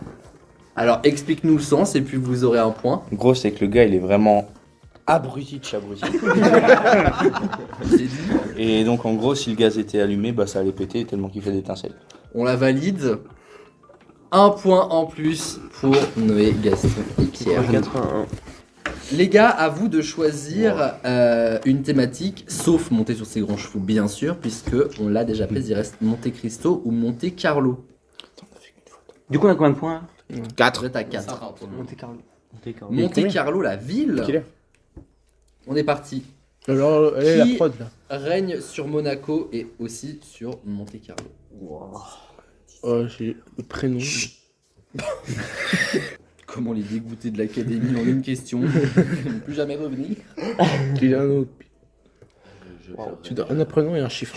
Speaker 3: Alors, explique-nous le sens et puis vous aurez un point.
Speaker 4: En gros, c'est que le gars, il est vraiment abruti de chabruti.
Speaker 3: C'est dit.
Speaker 4: Et donc, en gros, si le gaz était allumé, bah ça allait péter tellement qu'il fait d'étincelles.
Speaker 3: On la valide. Un point en plus pour Noé, Gaston et Pierre.
Speaker 5: 81.
Speaker 3: Les gars, à vous de choisir une thématique, sauf monter sur ses grands chevaux, bien sûr, puisque on l'a déjà prise. Il reste Monte Cristo ou Monte Carlo.
Speaker 1: Du coup, on a combien de points là?
Speaker 4: 4.
Speaker 3: Vous êtes à 4.
Speaker 1: Monte Carlo.
Speaker 3: Monte Carlo, la ville.
Speaker 2: Quelle heure
Speaker 3: On est parti.
Speaker 2: Alors, elle est
Speaker 3: Qui-
Speaker 2: la prod là.
Speaker 3: Règne sur Monaco et aussi sur Monte Carlo.
Speaker 2: J'ai le prénom.
Speaker 3: Comment les dégoûter de l'académie en une question. Ils ne plus jamais revenir.
Speaker 2: Tu as un autre. Tu donnes un prénom et un chiffre.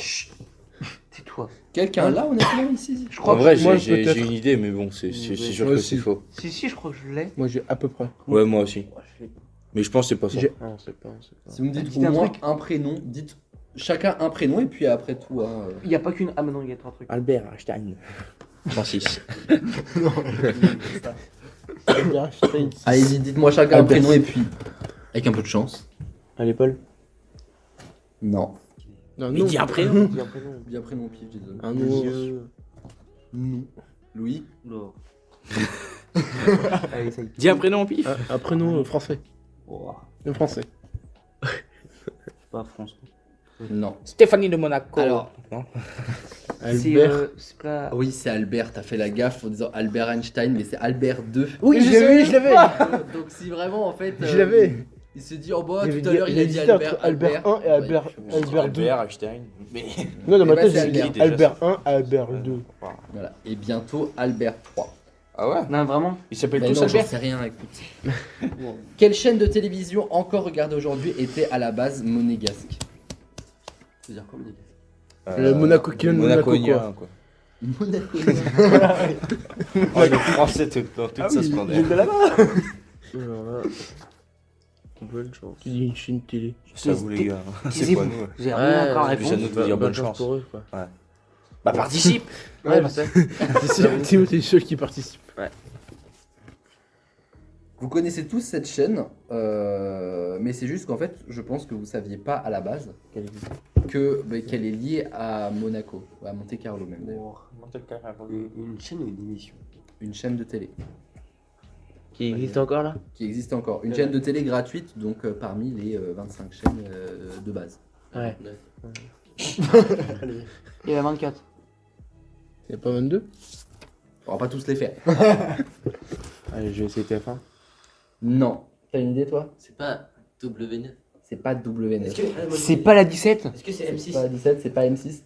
Speaker 1: C'est toi.
Speaker 3: Quelqu'un là, honnêtement, ici
Speaker 1: Je crois
Speaker 4: En vrai,
Speaker 1: que
Speaker 2: moi,
Speaker 4: j'ai
Speaker 2: peut-être.
Speaker 4: une idée, mais bon, c'est sûr
Speaker 2: Moi
Speaker 4: que
Speaker 2: aussi.
Speaker 4: c'est faux.
Speaker 1: Si, je crois que je l'ai.
Speaker 2: Moi, j'ai à peu près.
Speaker 4: Ouais, moi aussi. Mais je pense que c'est pas ça.
Speaker 2: J'ai-
Speaker 5: Ah, on sait pas.
Speaker 3: Si vous me dites
Speaker 1: Dites
Speaker 3: au
Speaker 1: un
Speaker 3: moins
Speaker 1: truc.
Speaker 3: un prénom, dites chacun un prénom et puis après tout.
Speaker 1: Il n'y a pas qu'une. Ah, mais non, il y a 3 trucs.
Speaker 2: Albert Einstein.
Speaker 4: Francis.
Speaker 2: Albert Einstein.
Speaker 3: Allez-y, dites-moi chacun un
Speaker 2: Albert.
Speaker 3: prénom et puis. Avec un peu de chance.
Speaker 5: Allez, Paul.
Speaker 3: Non.
Speaker 2: Non,
Speaker 4: Mais
Speaker 2: non.
Speaker 4: dis un prénom.
Speaker 5: Dis un prénom.
Speaker 3: Bien prénom pif, désolé.
Speaker 2: Un nom.
Speaker 3: Non. Louis.
Speaker 1: Non. Allez, ça y est.
Speaker 4: Dis un prénom en pif.
Speaker 2: Un prénom français.
Speaker 1: Oh,
Speaker 2: Un français.
Speaker 1: pas François.
Speaker 3: Non.
Speaker 4: Stéphanie de Monaco.
Speaker 3: Alors.
Speaker 1: C'est
Speaker 2: Albert.
Speaker 1: c'est pas.
Speaker 3: Oui, c'est Albert. T'as fait la gaffe en disant Albert Einstein, mais c'est Albert II.
Speaker 2: Oui, je l'avais.
Speaker 3: Donc si vraiment en fait.
Speaker 2: Je l'avais.
Speaker 3: Il se dit oh bah
Speaker 2: Il y
Speaker 3: tout
Speaker 2: avait
Speaker 3: à l'heure il a dit
Speaker 2: hésité
Speaker 3: Albert.
Speaker 2: entre Albert 1 et Albert,
Speaker 3: Ouais,
Speaker 2: Albert 2.
Speaker 4: Albert Einstein. Mais.
Speaker 2: Non, dans ma
Speaker 3: Eh ben,
Speaker 2: tête,
Speaker 3: c'est
Speaker 2: j'ai
Speaker 3: Albert.
Speaker 2: dit Albert 1 et Albert 2.
Speaker 3: Voilà. Et bientôt Albert 3.
Speaker 4: Ah ouais.
Speaker 1: Non, vraiment.
Speaker 4: Ils s'appellent
Speaker 3: Mais
Speaker 4: tous
Speaker 3: non, j'en
Speaker 4: Albert.
Speaker 3: sais rien, écoute. Quelle chaîne de télévision encore regardée aujourd'hui était à la base monégasque? Ça veut dire quoi monégasque?
Speaker 2: Le Monaco qui vient de Monaco,
Speaker 4: Monaconien, quoi.
Speaker 3: Monaco.
Speaker 4: Oh, le français dans toute sa splendeur.
Speaker 5: Alors là. Bonne chance.
Speaker 2: Tu dis une chaîne télé.
Speaker 4: Ça vous les gars. C'est
Speaker 1: Taisez-vous.
Speaker 4: pas nous.
Speaker 1: J'ai rien encore à
Speaker 4: puis ça
Speaker 1: répondre.
Speaker 4: nous dit bonne chance.
Speaker 5: pour eux, quoi.
Speaker 4: Bah participe.
Speaker 5: Ouais, je sais.
Speaker 2: Théo, t'es le seul qui participe.
Speaker 3: Vous connaissez tous cette chaîne, mais c'est juste qu'en fait, je pense que vous saviez pas à la base qu'elle est liée à Monaco, à Monte Carlo même d'ailleurs.
Speaker 5: Une chaîne ou une émission
Speaker 3: Une chaîne de télé
Speaker 5: qui existe encore là?
Speaker 3: qui existe encore. Une chaîne de télé gratuite, donc parmi les 25 chaînes de base.
Speaker 5: Ouais.
Speaker 1: Il y a 24.
Speaker 2: Il y a pas 22?
Speaker 3: On va pas tous les faire.
Speaker 5: Allez, je vais essayer TF1.
Speaker 3: Non. T'as une idée toi?
Speaker 6: C'est pas W9.
Speaker 3: C'est pas W9.
Speaker 1: C'est pas la 17?
Speaker 6: Est-ce que c'est
Speaker 3: C'est
Speaker 6: M6?
Speaker 3: pas 17, c'est pas M6.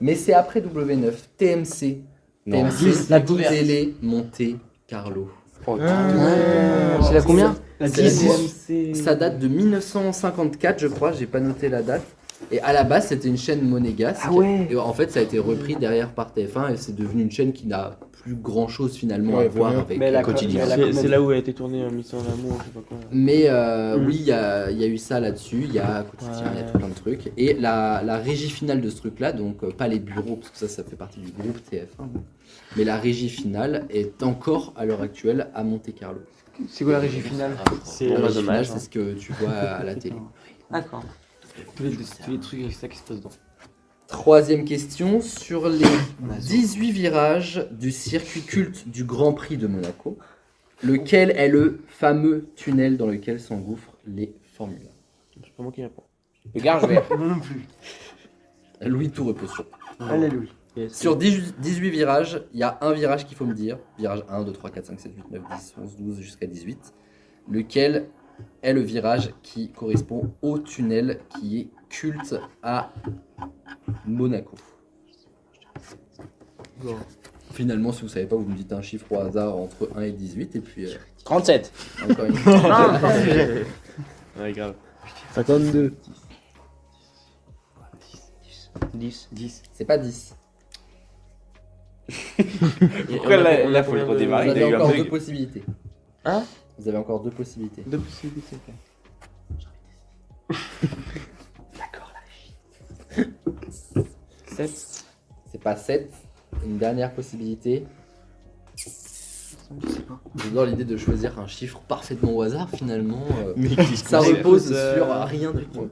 Speaker 3: Mais c'est après W9. TMC.
Speaker 4: Non.
Speaker 3: TMC, la télé Monte Carlo.
Speaker 1: C'est la combien?
Speaker 3: La
Speaker 5: TMC.
Speaker 3: Ça date de 1954, je crois, j'ai pas noté la date. Et à la base, c'était une chaîne monégasque.
Speaker 1: Ah ouais.
Speaker 3: Et en fait, ça a été repris derrière par TF1 et c'est devenu une chaîne qui n'a plus grand chose finalement
Speaker 2: Ouais,
Speaker 3: à voir
Speaker 2: rien.
Speaker 3: avec
Speaker 5: Mais
Speaker 3: le quotidien.
Speaker 5: c'est là où a été tournée Mission d'amour, je sais pas quoi.
Speaker 3: Mais oui, il y a eu ça là-dessus, il y a quotidien, il y a tout plein de trucs. Et la régie finale de ce truc-là, donc pas les bureaux, parce que ça fait partie du groupe TF1, mais la régie finale est encore à l'heure actuelle à Monte Carlo.
Speaker 1: C'est quoi la régie finale?
Speaker 5: C'est
Speaker 3: La régie finale,
Speaker 5: dommage.
Speaker 3: c'est ce que tu vois à la télé.
Speaker 1: D'accord.
Speaker 6: Tous les trucs avec ça qui se passe dedans.
Speaker 3: Troisième question, sur les 18 virages du circuit culte du Grand Prix de Monaco, lequel est le fameux tunnel dans lequel s'engouffrent les Formule
Speaker 5: C'est pas moi qui réponds.
Speaker 4: Le garage vert.
Speaker 1: Non plus.
Speaker 3: 1 Louis tout repose sur.
Speaker 1: Alléluia.
Speaker 3: Sur 18 virages, il y a un virage qu'il faut me dire. Virage 1, 2, 3, 4, 5, 7, 8, 9, 10, 11, 12 jusqu'à 18. Lequel est le virage qui correspond au tunnel qui est culte à Monaco. Finalement, si vous savez pas, vous me dites un chiffre au hasard entre 1 et 18 et puis
Speaker 4: 37.
Speaker 3: encore une fois.
Speaker 5: Ouais, grave.
Speaker 2: 52.
Speaker 5: 10.
Speaker 3: C'est pas 10.
Speaker 4: Pourquoi là, faut le
Speaker 3: Vous
Speaker 4: redémarrer? Il y a
Speaker 3: avez
Speaker 4: eu un
Speaker 3: encore deux
Speaker 4: bug.
Speaker 3: possibilités.
Speaker 5: Hein?
Speaker 3: Vous avez encore deux possibilités.
Speaker 5: Deux possibilités.
Speaker 3: D'accord, là. 7. C'est pas 7. Une dernière possibilité. J'adore l'idée de choisir un chiffre parfaitement au hasard finalement. Ça repose sur rien du tout.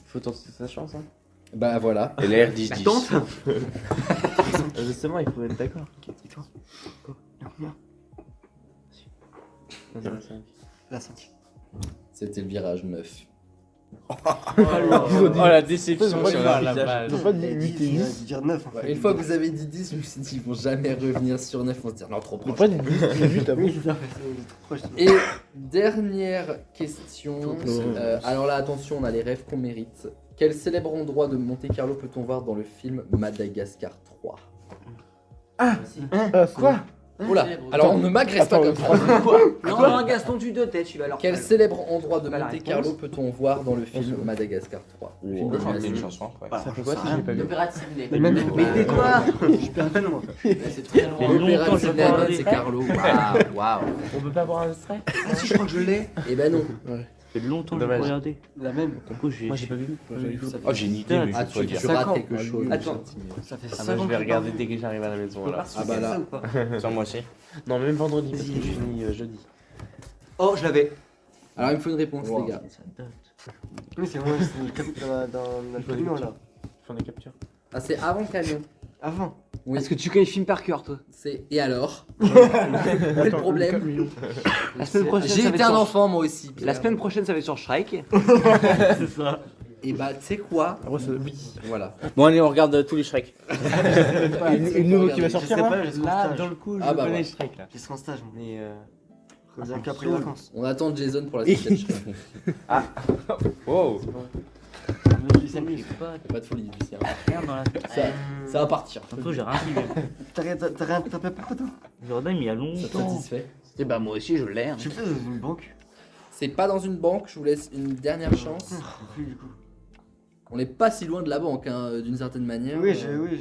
Speaker 5: Faut tenter sa chance, hein.
Speaker 3: Bah voilà.
Speaker 4: Et l'air 10-10.
Speaker 5: Justement, il faut être d'accord.
Speaker 1: La ceinture.
Speaker 3: C'était le virage 9.
Speaker 4: Oh la déception sur la
Speaker 2: Ils ont pas dit 8 et 10.
Speaker 1: Dire 9.
Speaker 3: Une fois que vous avez dit 10, je me suis dit ils vont jamais revenir sur 9. On se dire non, trop
Speaker 2: Ils ont
Speaker 3: proche.
Speaker 2: pas dit 10 et 8 avant.
Speaker 3: Et dernière question. Alors là, attention, on a les rêves qu'on mérite. Quel célèbre endroit de Monte Carlo peut-on voir dans le film Madagascar 3?
Speaker 2: Ah,
Speaker 1: Quoi
Speaker 3: Oula, alors on ne m'agresse pas comme ça.
Speaker 1: Non, Gaston, tu te tais, tu vas leur.
Speaker 3: Quel célèbre endroit de
Speaker 1: Bah, la
Speaker 3: Monte Carlo peut-on voir dans le film Madagascar 3?
Speaker 4: On peut chanter une chanson après.
Speaker 2: ça fait quoi si j'ai pas vu?
Speaker 6: L'opéra de Sydney.
Speaker 1: Mais tais-toi.
Speaker 6: C'est très loin.
Speaker 3: L'opéra de
Speaker 7: longtemps, je
Speaker 3: Sydney
Speaker 7: peux
Speaker 3: à
Speaker 7: regarder.
Speaker 3: Monte Carlo. Waouh.
Speaker 7: On peut pas avoir un extrait?
Speaker 1: Ah si, je crois que je l'ai.
Speaker 3: Eh ben non.
Speaker 7: Ça fait longtemps que je
Speaker 5: Dommage.
Speaker 7: peux regarder.
Speaker 1: La même.
Speaker 7: Du coup, j'ai
Speaker 2: Moi j'ai pas vu.
Speaker 4: Oh, j'ai une idée, mais
Speaker 3: Ah,
Speaker 4: je peux
Speaker 3: tu
Speaker 4: pas dire.
Speaker 3: rates
Speaker 1: ans.
Speaker 3: quelque chose.
Speaker 1: Attends. Ça fait
Speaker 5: Ah
Speaker 1: 5
Speaker 5: bah,
Speaker 1: ans
Speaker 5: je vais
Speaker 1: que
Speaker 5: regarder dès que j'arrive à la maison. Alors.
Speaker 3: Ah bah là.
Speaker 1: ou pas
Speaker 4: Sans moi aussi.
Speaker 5: Non, même vendredi, parce que je finis jeudi.
Speaker 1: Oh, je l'avais.
Speaker 3: Alors il me faut une réponse, les gars.
Speaker 7: Ça date.
Speaker 5: Oui, c'est moi, c'est le cap dans le camion là.
Speaker 2: Font des captures.
Speaker 3: Ah, c'est avant le camion.
Speaker 5: Avant.
Speaker 3: Oui.
Speaker 1: Est-ce que tu connais le film par cœur, toi?
Speaker 3: C'est. Et alors? Quel est le problème?
Speaker 1: La semaine prochaine,
Speaker 3: J'ai
Speaker 1: ça va
Speaker 3: été
Speaker 1: être
Speaker 3: un
Speaker 1: sur-
Speaker 3: enfant moi aussi.
Speaker 1: La semaine prochaine, ça va être sur Shrek.
Speaker 7: C'est ça.
Speaker 3: Et bah, tu sais quoi?
Speaker 2: Après, ça...
Speaker 3: Voilà.
Speaker 4: Bon, allez, on regarde tous les Shrek.
Speaker 2: Une nouvelle qui va
Speaker 5: Je
Speaker 2: sortir
Speaker 5: serai
Speaker 2: là
Speaker 5: pas, je serai en
Speaker 7: Là,
Speaker 5: stage.
Speaker 7: dans le coup, je
Speaker 3: Ah bah
Speaker 7: connais
Speaker 3: ouais.
Speaker 7: Shrek là.
Speaker 5: Je serai en stage, mais reviens qu'après les vacances.
Speaker 3: On attend Jason pour la suite.
Speaker 4: Wow.
Speaker 7: Je sais plus, pas
Speaker 3: Pas de folie, Lucien.
Speaker 7: rien dans la tête.
Speaker 3: Ça va partir.
Speaker 7: Un peu, j'ai rien suivi.
Speaker 5: T'as pas peur, toi?
Speaker 7: Jordan, mais il y a
Speaker 3: Ça te
Speaker 7: longtemps.
Speaker 3: satisfait?
Speaker 1: Et bah, moi aussi, je l'ai. hein.
Speaker 5: Je suis peut-être dans une banque.
Speaker 3: C'est pas dans une banque, je vous laisse une dernière chance.
Speaker 5: Plus du coup.
Speaker 3: On n'est pas si loin de la banque, hein, d'une certaine manière.
Speaker 5: Oui, je ouais.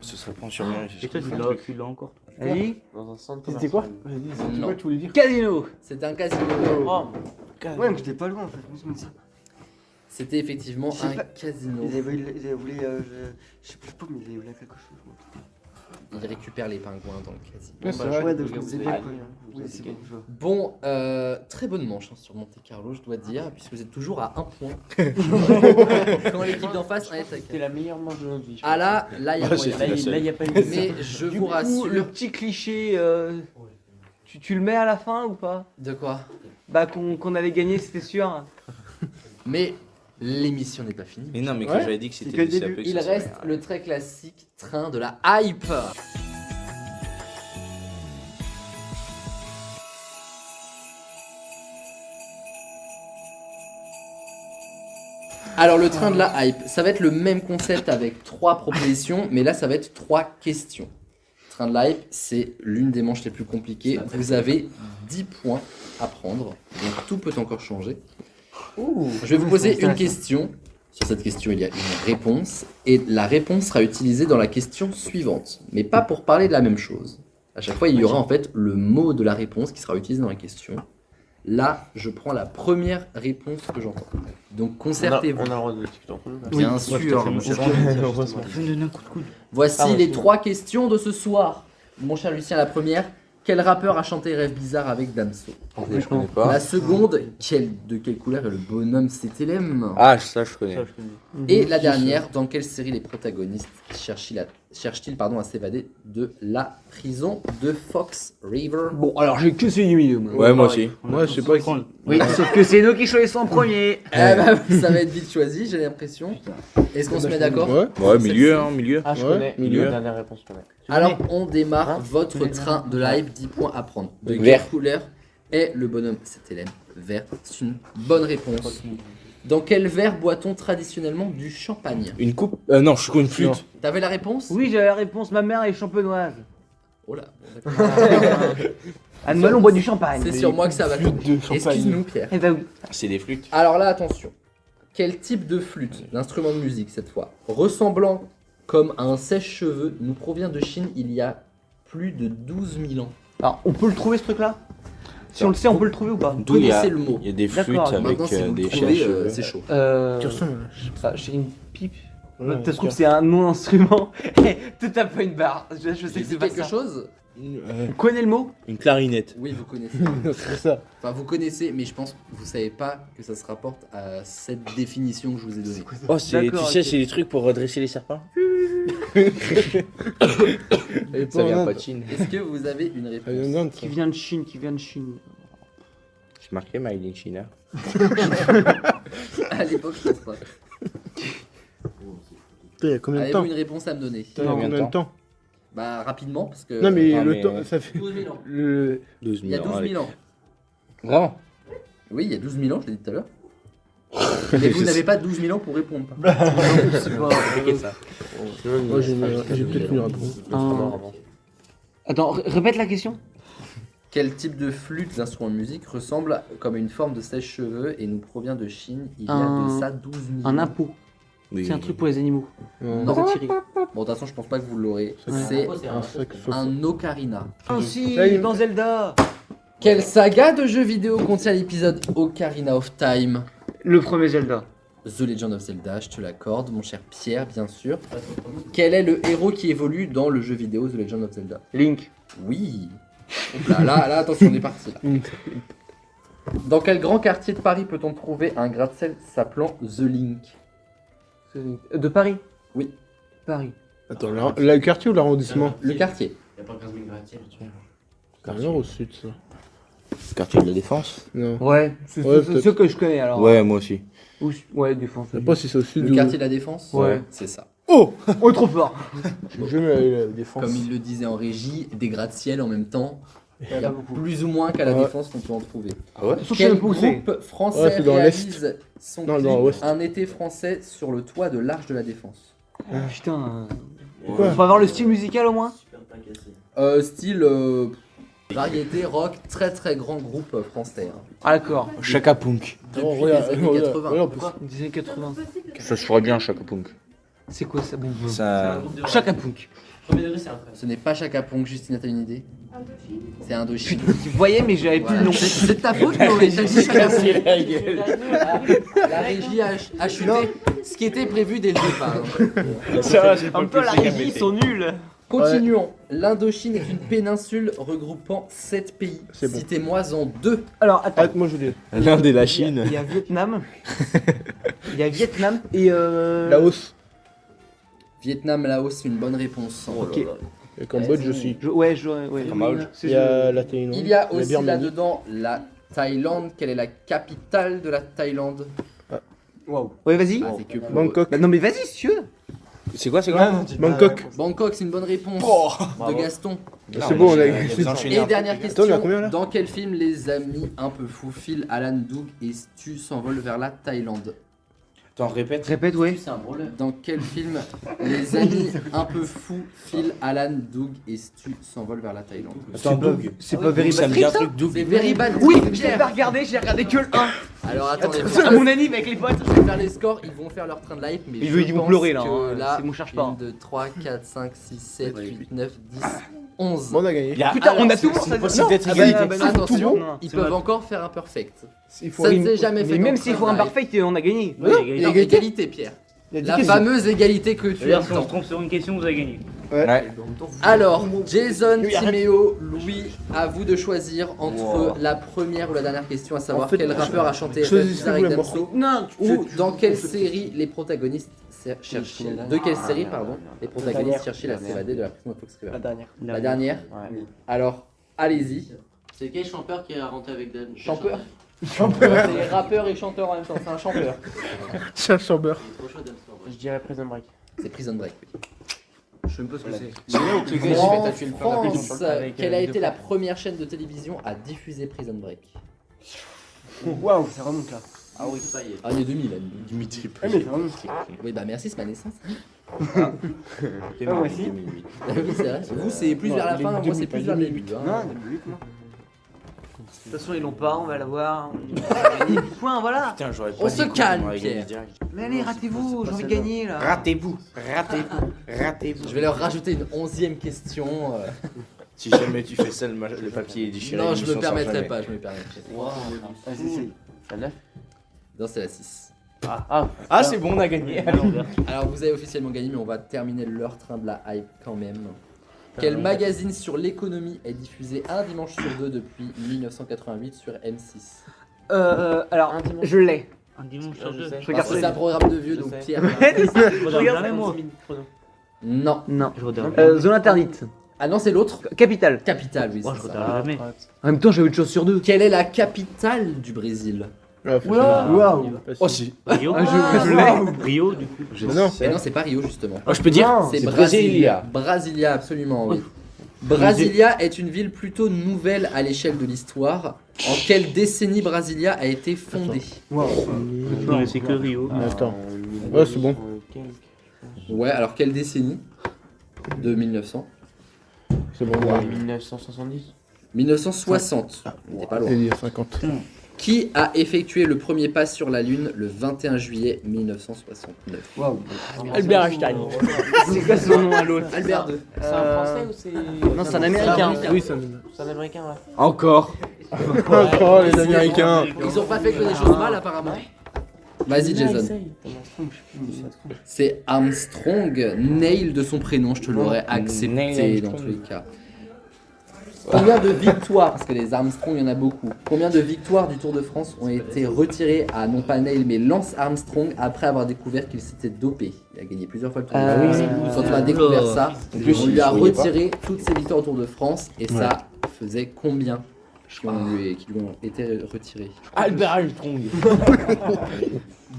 Speaker 4: Ce serait pas en surveillance.
Speaker 7: Et toi, tu l'as encore.
Speaker 1: Allez.
Speaker 5: Dans un centre
Speaker 2: C'était quoi?
Speaker 5: commercial.
Speaker 2: Vas-y, c'était
Speaker 3: Non.
Speaker 2: quoi tu voulais dire?
Speaker 1: Casino.
Speaker 3: C'était un casino.
Speaker 5: Ouais, mais j'étais pas loin en fait. Je me dis ça.
Speaker 3: C'était effectivement
Speaker 5: Je sais
Speaker 3: un
Speaker 5: pas.
Speaker 3: casino.
Speaker 5: Ils avaient voulu. Je sais plus pas, mais ils avaient voulu quelque chose. moi.
Speaker 3: Il récupère les pingouins dans le casino.
Speaker 2: Ouais, c'est vrai.
Speaker 5: Ouais, donc je me disais bien
Speaker 7: Ah,
Speaker 5: quoi. Oui, c'est bon, je vois.
Speaker 3: Bon, très bonne manche hein, sur Monte Carlo, je dois dire, puisque vous êtes toujours à 1 point. Quand l'équipe d'en face a été
Speaker 5: C'était la meilleure manche de notre vie.
Speaker 3: Ah là, il y a
Speaker 4: Ouais,
Speaker 3: moyen.
Speaker 4: c'était la seule.
Speaker 7: il n'y a pas eu
Speaker 3: Mais je
Speaker 1: Du
Speaker 3: vous
Speaker 1: coup,
Speaker 3: rassure.
Speaker 1: le petit cliché, tu le mets à la fin ou pas?
Speaker 3: De quoi?
Speaker 1: Bah, qu'on avait gagné, c'était sûr.
Speaker 3: Mais l'émission n'est pas finie.
Speaker 4: Mais non, mais quand
Speaker 2: Ouais.
Speaker 4: j'avais dit que
Speaker 5: C'est
Speaker 4: c'était
Speaker 5: que le
Speaker 4: du CAP,
Speaker 5: début.
Speaker 4: que
Speaker 3: Il
Speaker 4: ça
Speaker 3: reste
Speaker 4: serait-
Speaker 3: le très classique train de la hype. Alors le train de la hype, ça va être le même concept avec 3 propositions, mais là ça va être 3 questions. Train de la hype, c'est l'une des manches les plus compliquées. Vous avez 10 points à prendre, donc tout peut encore changer. Je vais vous poser une question. Sur cette question, il y a une réponse. Et la réponse sera utilisée dans la question suivante. Mais pas pour parler de la même chose. À chaque fois, il y aura en fait le mot de la réponse qui sera utilisé dans la question. Là, je prends la première réponse que j'entends. Donc concertez-vous.
Speaker 5: On a le droit de discuter entre nous. là.
Speaker 3: Bien
Speaker 7: Ouais,
Speaker 3: sûr.
Speaker 7: tout à fait, mon cher.
Speaker 5: Heureusement.
Speaker 7: Je vais me donner un coup de coude.
Speaker 3: Voici
Speaker 5: Pardon,
Speaker 3: les
Speaker 5: excuse-moi.
Speaker 3: 3 questions de ce soir. Mon cher Lucien, la première. Quel rappeur a chanté Rêve bizarre avec Damso?
Speaker 4: Je connais pas.
Speaker 3: La seconde. De quelle couleur est le bonhomme CTLM?
Speaker 4: Ah, ça, je connais.
Speaker 7: Ça, je connais.
Speaker 3: Et la dernière, dans quelle série les protagonistes cherchent-ils à s'évader de la prison de Fox River?
Speaker 1: Bon, alors j'ai que celui du milieu. Moi.
Speaker 4: Ouais, moi aussi.
Speaker 2: Moi, je sais pas.
Speaker 7: Prends-
Speaker 1: Oui, sauf que c'est nous qui choisissons en premier.
Speaker 3: Eh ben, ça va être vite choisi, j'ai l'impression. Est-ce qu'on se met d'accord?
Speaker 2: Ouais.
Speaker 4: Ouais, milieu, hein, milieu.
Speaker 5: Ah, je
Speaker 2: Ouais,
Speaker 5: connais.
Speaker 4: milieu.
Speaker 5: La dernière réponse, je connais.
Speaker 3: Alors, on démarre
Speaker 5: Hein
Speaker 3: votre train de la hype, 10 points à prendre. De quelle
Speaker 4: Vert.
Speaker 3: couleur est le bonhomme? C'est Hélène. Vert, c'est une bonne réponse. Dans quel verre boit-on traditionnellement du champagne?
Speaker 4: Une coupe Non, je suis une flûte.
Speaker 3: T'avais la réponse?
Speaker 1: Oui, j'avais la réponse. Ma mère est champenoise.
Speaker 3: Oh là, bon, d'accord.
Speaker 1: À Noël, on boit du champagne.
Speaker 3: C'est sur moi que ça va
Speaker 2: Flûte
Speaker 3: tomber.
Speaker 2: de champagne.
Speaker 3: Excuse-nous, Pierre.
Speaker 1: Eh bah oui.
Speaker 4: C'est des flûtes.
Speaker 3: Alors là, attention. Quel type de flûte, l'instrument de musique cette fois, ressemblant comme à un sèche-cheveux, nous provient de Chine il y a plus de 12 000 ans?
Speaker 1: Alors, on peut le trouver ce truc-là? Si on le sait, on peut le trouver ou pas?
Speaker 4: D'où il y a,
Speaker 3: Connaissez le mot.
Speaker 4: il y a des flûtes
Speaker 1: D'accord,
Speaker 4: avec
Speaker 3: Maintenant, si vous
Speaker 4: des
Speaker 3: le trouvez,
Speaker 4: cheveux.
Speaker 3: c'est chaud.
Speaker 2: Tu ressembles.
Speaker 1: Bah, j'ai une pipe.
Speaker 2: Ouais,
Speaker 1: Peut-être que c'est un non-instrument. Tu tapes pas une barre. Je sais
Speaker 3: J'ai
Speaker 1: que
Speaker 3: dit
Speaker 1: c'est pas
Speaker 3: quelque
Speaker 1: ça.
Speaker 3: chose?
Speaker 1: Vous connaissez le mot?
Speaker 4: Une clarinette.
Speaker 3: Oui, vous connaissez.
Speaker 2: C'est ça.
Speaker 3: Enfin, vous connaissez, mais je pense que vous savez pas que ça se rapporte à cette définition que je vous ai donnée.
Speaker 4: Oh, c'est, tu
Speaker 1: D'accord,
Speaker 4: sais,
Speaker 1: ok.
Speaker 4: c'est des trucs pour redresser les serpents.
Speaker 2: Elle est
Speaker 4: Ça vient
Speaker 2: en
Speaker 4: pas
Speaker 2: Inde.
Speaker 4: de Chine.
Speaker 3: Est-ce que vous avez une
Speaker 2: Elle vient
Speaker 3: réponse?
Speaker 2: d'Inde,
Speaker 1: Qui
Speaker 2: ça.
Speaker 1: vient de Chine, qui vient de Chine.
Speaker 4: C'est marqué Made in China.
Speaker 3: À l'époque, je pense pas.
Speaker 2: Putain, il y a combien de
Speaker 3: Avez-vous
Speaker 2: temps?
Speaker 3: une réponse à me donner?
Speaker 2: Putain, il y a
Speaker 4: Combien de
Speaker 2: combien de temps?
Speaker 3: Bah, rapidement, parce que.
Speaker 2: Non, mais
Speaker 4: non,
Speaker 2: le
Speaker 4: mais-
Speaker 2: temps, ça fait.
Speaker 3: 12 000 ans.
Speaker 2: Le...
Speaker 4: 12
Speaker 3: Il y a
Speaker 4: 000 ans.
Speaker 3: 12
Speaker 4: allez.
Speaker 3: 000 ans.
Speaker 4: Vraiment
Speaker 3: Oui, il y a 12 000 ans, je l'ai dit tout à l'heure. Mais vous n'avez pas 12 000 ans pour répondre.
Speaker 1: C'est pas.
Speaker 4: Compliqué, ça.
Speaker 2: Moi, j'ai peut-être une réponse.
Speaker 5: On sera mort avant.
Speaker 1: Attends, répète la question.
Speaker 3: Quel type de flûte d'instrument de musique ressemble comme une forme de sèche-cheveux et nous provient de Chine il y a de ça 12 000
Speaker 1: Un impôt.
Speaker 4: Oui.
Speaker 1: C'est un truc pour les animaux.
Speaker 3: Non.
Speaker 1: Dans Thierry.
Speaker 3: Bon, de toute façon, je pense pas que vous l'aurez.
Speaker 1: Ouais.
Speaker 3: C'est
Speaker 2: Un saxophone.
Speaker 3: un ocarina.
Speaker 1: Ah si,
Speaker 2: Là, il-
Speaker 1: dans Zelda.
Speaker 3: Quelle saga de jeux vidéo contient l'épisode Ocarina of Time?
Speaker 1: Le premier Zelda.
Speaker 3: The Legend of Zelda, je te l'accorde, mon cher Pierre, bien sûr. Quel est le héros qui évolue dans le jeu vidéo The Legend of Zelda?
Speaker 1: Link.
Speaker 3: Oui. Hop là, attention, on est parti là. Dans quel grand quartier de Paris peut-on trouver un gratte-ciel s'appelant The Link?
Speaker 1: De Paris.
Speaker 3: Oui.
Speaker 1: Paris.
Speaker 2: Attends, le quartier ou l'arrondissement?
Speaker 3: Le quartier.
Speaker 6: Y'a pas 15 000 gratte-ciel.
Speaker 2: C'est un nord au sud, ça.
Speaker 4: Quartier de la Défense.
Speaker 2: Non.
Speaker 1: Ouais, c'est
Speaker 2: Ouais,
Speaker 1: c'est
Speaker 2: peut-être.
Speaker 1: ce que je connais alors.
Speaker 4: Ouais, moi aussi.
Speaker 1: Ouais, défense.
Speaker 2: Je sais pas si c'est au sud
Speaker 3: Le
Speaker 2: ou...
Speaker 3: quartier de la Défense?
Speaker 1: Ouais.
Speaker 3: C'est ça.
Speaker 2: Oh,
Speaker 1: Oh, trop fort.
Speaker 2: j'ai jamais allé à la défense.
Speaker 3: Comme il le disait en régie, des gratte-ciel en même temps. Il y a
Speaker 1: beaucoup.
Speaker 3: plus ou moins qu'à la
Speaker 2: Ouais.
Speaker 3: Défense qu'on peut en trouver.
Speaker 4: Ah ouais?
Speaker 1: Sauf que je
Speaker 3: Quel
Speaker 1: sais pas où c'est.
Speaker 3: groupe français
Speaker 2: Ouais, c'est dans
Speaker 3: réalise son
Speaker 2: Non,
Speaker 3: clip
Speaker 2: dans l'ouest.
Speaker 3: Un été français sur le toit de l'Arche de la Défense?
Speaker 1: Putain.
Speaker 2: Pourquoi
Speaker 1: On va voir le style musical au moins.
Speaker 6: Super pas cassé.
Speaker 3: Style variété rock, très très grand groupe français. Hein.
Speaker 1: Ah d'accord.
Speaker 4: Chaka Punk.
Speaker 3: Depuis
Speaker 2: Oh,
Speaker 3: les
Speaker 2: regarde,
Speaker 3: années
Speaker 2: regarde,
Speaker 3: 80.
Speaker 2: regarde,
Speaker 1: Des années 80.
Speaker 4: Ça se ferait bien, Chaka Punk.
Speaker 1: C'est quoi ça? Bon,
Speaker 4: Ça...
Speaker 1: Chaka Punk.
Speaker 6: Premier degré, c'est un frère.
Speaker 3: Ce n'est pas Chaka Punk, Justine, t'as une idée? C'est Indochine.
Speaker 1: Tu voyais mais j'avais plus le
Speaker 3: Voilà.
Speaker 1: nom.
Speaker 3: C'est de ta faute, Chloé, t'as dit Chaka Punk. La régie a chuté ce qui était prévu dès le départ.
Speaker 1: En même temps la régie ils sont nuls.
Speaker 3: Continuons. L'Indochine est une péninsule regroupant 7 pays.
Speaker 2: C'est bon.
Speaker 3: Citez-moi en 2.
Speaker 1: Alors attends.
Speaker 2: Ah, moi je dis.
Speaker 4: L'Inde et la Chine.
Speaker 1: Il y a Vietnam. Il y a Vietnam et
Speaker 2: Laos
Speaker 3: Vietnam, Laos, c'est une bonne réponse.
Speaker 1: Ok.
Speaker 2: et Cambodge aussi.
Speaker 1: Ouais.
Speaker 4: Cambodge.
Speaker 2: Il y a la Thaïlande.
Speaker 3: Il y a aussi
Speaker 2: Birmanie.
Speaker 3: là-dedans la Thaïlande. Quelle est la capitale de la Thaïlande?
Speaker 1: Ouais vas-y.
Speaker 3: Ah, c'est que pour eux.
Speaker 2: Bangkok.
Speaker 1: Bah non mais vas-y si tu veux.
Speaker 4: C'est quoi, c'est quoi?
Speaker 2: Bangkok.
Speaker 3: Bangkok, c'est une bonne réponse de Gaston.
Speaker 2: C'est bon, on a
Speaker 4: Il y a besoin de
Speaker 3: Et dernière
Speaker 2: Attends, il y a
Speaker 3: question.
Speaker 2: combien, là
Speaker 3: Dans quel film les amis un peu fous Phil, Alan, Doug et Stu s'envolent vers la Thaïlande?
Speaker 4: Attends, répète.
Speaker 1: Répète ouais.
Speaker 6: C'est un branleur.
Speaker 3: Dans quel film les amis un peu fous Phil, Alan, Doug et Stu s'envolent vers la Thaïlande?
Speaker 4: Attends, Doug.
Speaker 1: C'est pas Very
Speaker 4: Ça
Speaker 1: Bad
Speaker 4: me dit un
Speaker 1: Trip ça?
Speaker 4: truc, Doug.
Speaker 3: C'est Very Bad
Speaker 1: Oui,
Speaker 3: Trip,
Speaker 1: je l'ai
Speaker 3: Pierre.
Speaker 1: pas regardé, j'ai regardé que le 1.
Speaker 3: Alors attendez,
Speaker 1: À mon anime avec les potes.
Speaker 3: je vais faire les scores, ils vont faire leur train de live, mais
Speaker 1: Ils
Speaker 3: je
Speaker 1: vont
Speaker 3: pense
Speaker 1: pleurer là,
Speaker 3: que
Speaker 1: hein.
Speaker 3: là,
Speaker 1: C'est mon cherche pas.
Speaker 3: 1, 2, 3, 4, 5, 6, 7, 8, 9, 10, 11.
Speaker 2: Bon, on a gagné.
Speaker 1: Putain, on a tout.
Speaker 4: C'est possible d'être
Speaker 1: Ah bah,
Speaker 4: égalité.
Speaker 1: bah non,
Speaker 3: Attention,
Speaker 1: non,
Speaker 3: ils
Speaker 1: c'est
Speaker 3: peuvent
Speaker 1: vrai.
Speaker 3: encore faire un perfect.
Speaker 2: Il faut
Speaker 3: Ça ne s'est jamais fait.
Speaker 1: Mais même
Speaker 3: dans
Speaker 1: s'il
Speaker 3: le
Speaker 1: faut un
Speaker 3: train de live.
Speaker 1: perfect, on a gagné.
Speaker 3: Non, égalité, Pierre.
Speaker 2: Il y a 10
Speaker 3: La
Speaker 2: questions.
Speaker 3: fameuse égalité que tu
Speaker 7: C'est-à-dire, si on se
Speaker 3: entends.
Speaker 7: trompe sur une question, vous avez gagné.
Speaker 4: Ouais.
Speaker 3: Alors, Jason, Timéo, Louis, à vous de choisir entre la première ou la dernière question, à savoir
Speaker 2: En fait,
Speaker 3: quel rappeur a chanté
Speaker 2: choisissez-vous
Speaker 3: Rap
Speaker 2: la
Speaker 3: Damso,
Speaker 1: Non.
Speaker 3: ou dans quelle série les protagonistes cherchaient, de quelle série, pardon, les protagonistes cherchaient la s'évader de la prison de Fox River.
Speaker 5: dernière.
Speaker 3: La dernière.
Speaker 5: Ouais.
Speaker 3: Alors, allez-y.
Speaker 6: C'est quel chanteur qui a rentré avec Dan?
Speaker 3: Chanteur. C'est rappeur et chanteur en même temps, c'est un chanteur.
Speaker 2: C'est un chambeur.
Speaker 6: Trop chaud, Dan Storm.
Speaker 5: Je dirais Prison Break.
Speaker 3: C'est Prison Break. oui.
Speaker 1: Je sais même pas ce que c'est.
Speaker 3: En
Speaker 5: t'as tué le père de la
Speaker 3: France,
Speaker 5: prison avec,
Speaker 3: quelle a
Speaker 5: deux
Speaker 3: été la
Speaker 5: frères.
Speaker 3: première chaîne de télévision à diffuser Prison Break?
Speaker 5: Waouh, ça remonte là.
Speaker 6: Ah oui, c'est pas hier.
Speaker 3: Année 2000, là.
Speaker 4: Dimitri
Speaker 5: Ah, mais ça remonte.
Speaker 3: Oui, bah merci, c'est ma naissance.
Speaker 5: Ah, moi aussi.
Speaker 3: Oui, c'est vrai. Vous, c'est plus
Speaker 2: Non,
Speaker 3: vers la
Speaker 2: les
Speaker 3: fin, moi,
Speaker 2: demi,
Speaker 3: c'est
Speaker 2: pas
Speaker 3: plus vers
Speaker 2: les
Speaker 3: le début. hein.
Speaker 5: Non, depuis 8 mois.
Speaker 1: De toute façon, ils l'ont pas, on va l'avoir. On va gagner du point, voilà.
Speaker 4: Putain, j'aurais pas
Speaker 3: On
Speaker 4: dit
Speaker 3: se
Speaker 4: qu'on
Speaker 3: calme,
Speaker 4: aurait gagné
Speaker 3: Pierre.
Speaker 4: direct.
Speaker 1: Mais allez, ratez-vous, j'ai envie de gagner là.
Speaker 4: Ratez-vous, ratez-vous.
Speaker 3: Je vais leur rajouter une 11e question.
Speaker 4: Si jamais tu fais ça, le papier est déchiré.
Speaker 3: Non, je
Speaker 4: l'émission
Speaker 3: me
Speaker 4: sort
Speaker 3: permettrai
Speaker 4: jamais.
Speaker 3: pas, je me permettrai pas.
Speaker 6: Waouh.
Speaker 5: Vas-y, essaye. La 9.
Speaker 3: Non, c'est la 6.
Speaker 5: Ah, c'est bon, on a gagné.
Speaker 3: Alors, vous avez officiellement gagné, mais on va terminer leur train de la hype quand même. Quel magazine sur l'économie est diffusé un dimanche sur deux depuis 1988 sur M6?
Speaker 1: Alors, je l'ai.
Speaker 7: Un dimanche sur deux.
Speaker 1: Je
Speaker 3: Parce
Speaker 1: regarde
Speaker 3: que c'est
Speaker 1: ça.
Speaker 3: un programme de vieux,
Speaker 5: Je
Speaker 3: donc
Speaker 5: sais.
Speaker 3: Pierre.
Speaker 7: Je regarde jamais, moi.
Speaker 3: Non.
Speaker 1: Non.
Speaker 7: Je regarde.
Speaker 1: Zone interdite.
Speaker 3: Ah non, c'est l'autre.
Speaker 1: Capitale.
Speaker 3: Capitale, oui.
Speaker 7: Moi, je
Speaker 3: c'est ça.
Speaker 7: regarde jamais.
Speaker 1: En même temps, j'avais une chose sur deux.
Speaker 3: Quelle est la capitale du Brésil?
Speaker 2: Waouh.
Speaker 4: Oh si.
Speaker 7: Rio.
Speaker 1: Je l'ai.
Speaker 7: Rio, du coup.
Speaker 2: Mais non.
Speaker 3: Mais non, c'est pas Rio justement.
Speaker 4: Oh, je peux dire
Speaker 3: C'est
Speaker 4: c'est
Speaker 3: Brasilia. Brasilia, absolument, oui. Brasilia est une ville plutôt nouvelle à l'échelle de l'histoire. En quelle décennie Brasilia a été fondée?
Speaker 7: Je connaissais que Rio.
Speaker 2: Attends. Ouais, c'est bon.
Speaker 3: Ouais, alors quelle décennie? De 1900.
Speaker 2: C'est bon, ouais.
Speaker 5: 1970.
Speaker 3: 1960. On n'est pas loin.
Speaker 2: Et dire 50.
Speaker 3: Qui a effectué le premier pas sur la Lune le 21 juillet 1969?
Speaker 1: Waouh.
Speaker 2: Albert Einstein.
Speaker 1: C'est quoi son nom à l'autre
Speaker 3: Albert II.
Speaker 5: C'est un français ou c'est.
Speaker 1: Non, c'est un américain.
Speaker 2: Oui, ça me...
Speaker 5: C'est un américain, ouais.
Speaker 1: Encore.
Speaker 2: Oh, les Américains.
Speaker 3: Ils ont pas fait que des choses mal apparemment. Vas-y Jason. C'est Armstrong, Neil de son prénom, je te l'aurais accepté
Speaker 4: Neil
Speaker 3: dans
Speaker 4: Armstrong.
Speaker 3: tous les cas. Combien de victoires, parce que les Armstrong il y en a beaucoup, combien de victoires du Tour de France ont été retirées à non pas Neil mais Lance Armstrong après avoir découvert qu'il s'était dopé? Il a gagné plusieurs fois le Tour de France. Quand on a découvert ça, on lui a retiré toutes ses victoires au Tour de France et ça faisait combien qui lui ont été retirés?
Speaker 2: Albert Einstein.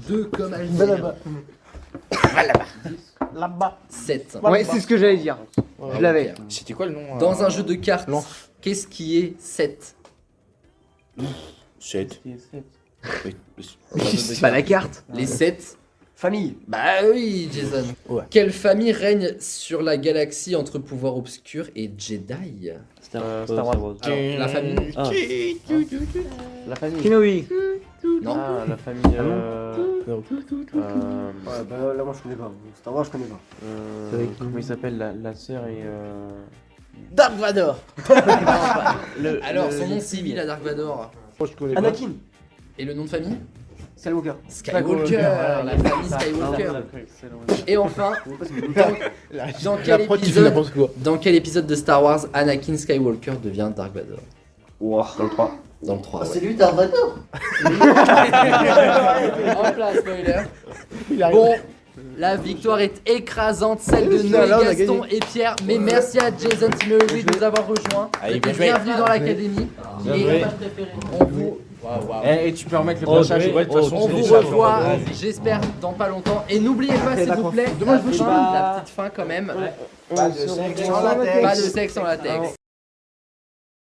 Speaker 3: 2 comme Albert.
Speaker 2: Là-bas.
Speaker 3: 7.
Speaker 1: Ouais, c'est ce que j'allais dire. Je l'avais.
Speaker 4: C'était quoi le nom
Speaker 3: Dans un jeu de cartes,
Speaker 4: Lance.
Speaker 3: qu'est-ce qui est 7?
Speaker 4: 7.
Speaker 1: C'est pas la carte.
Speaker 3: Les 7.
Speaker 1: Famille.
Speaker 3: Bah oui, Jason.
Speaker 2: Ouais.
Speaker 3: Quelle famille règne sur la galaxie entre pouvoir obscur et Jedi?
Speaker 5: Star Wars.
Speaker 3: Alors, la famille.
Speaker 5: Ah. La famille.
Speaker 1: Kenobi.
Speaker 3: Non.
Speaker 5: Ah, la famille.
Speaker 2: Non.
Speaker 8: Là, moi je connais pas. Star Wars, je connais pas.
Speaker 5: Comment il s'appelle la sœur et.
Speaker 2: Dark Vador.
Speaker 3: Alors, son nom civil à Dark Vador.
Speaker 2: Oh, je connais pas.
Speaker 8: Anakin.
Speaker 3: Et le nom de famille?
Speaker 8: Skywalker.
Speaker 3: Skywalker. La famille Skywalker. Et enfin, dans
Speaker 2: La
Speaker 3: quel
Speaker 2: prod, tu fais
Speaker 3: épisode,
Speaker 2: n'importe quoi.
Speaker 3: dans quel épisode de Star Wars Anakin Skywalker devient Dark Vador?
Speaker 5: Wow, dans le 3.
Speaker 3: Dans le 3.
Speaker 6: Ah, c'est lui, Darth Vader.
Speaker 3: En place, spoiler.
Speaker 2: Il arrive.
Speaker 3: Bon, la victoire est écrasante, celle de
Speaker 2: Ça,
Speaker 3: Noé,
Speaker 2: là, on a
Speaker 3: Gaston
Speaker 2: gagné.
Speaker 3: et Pierre. Mais merci à Jason Timery de nous avoir rejoints.
Speaker 4: Allez, bien joué.
Speaker 3: Bienvenue dans l'académie. Et on vous,
Speaker 4: Et tu peux remettre le prochain. Ouais, de toute façon,
Speaker 3: on
Speaker 4: c'est
Speaker 3: vous
Speaker 4: déjà
Speaker 3: revoit,
Speaker 4: fait.
Speaker 3: j'espère, dans pas longtemps. Et n'oubliez pas, s'il vous plaît, la petite fin quand même.
Speaker 8: Pas de sexe sans latex.
Speaker 3: Pas de sexe en latex.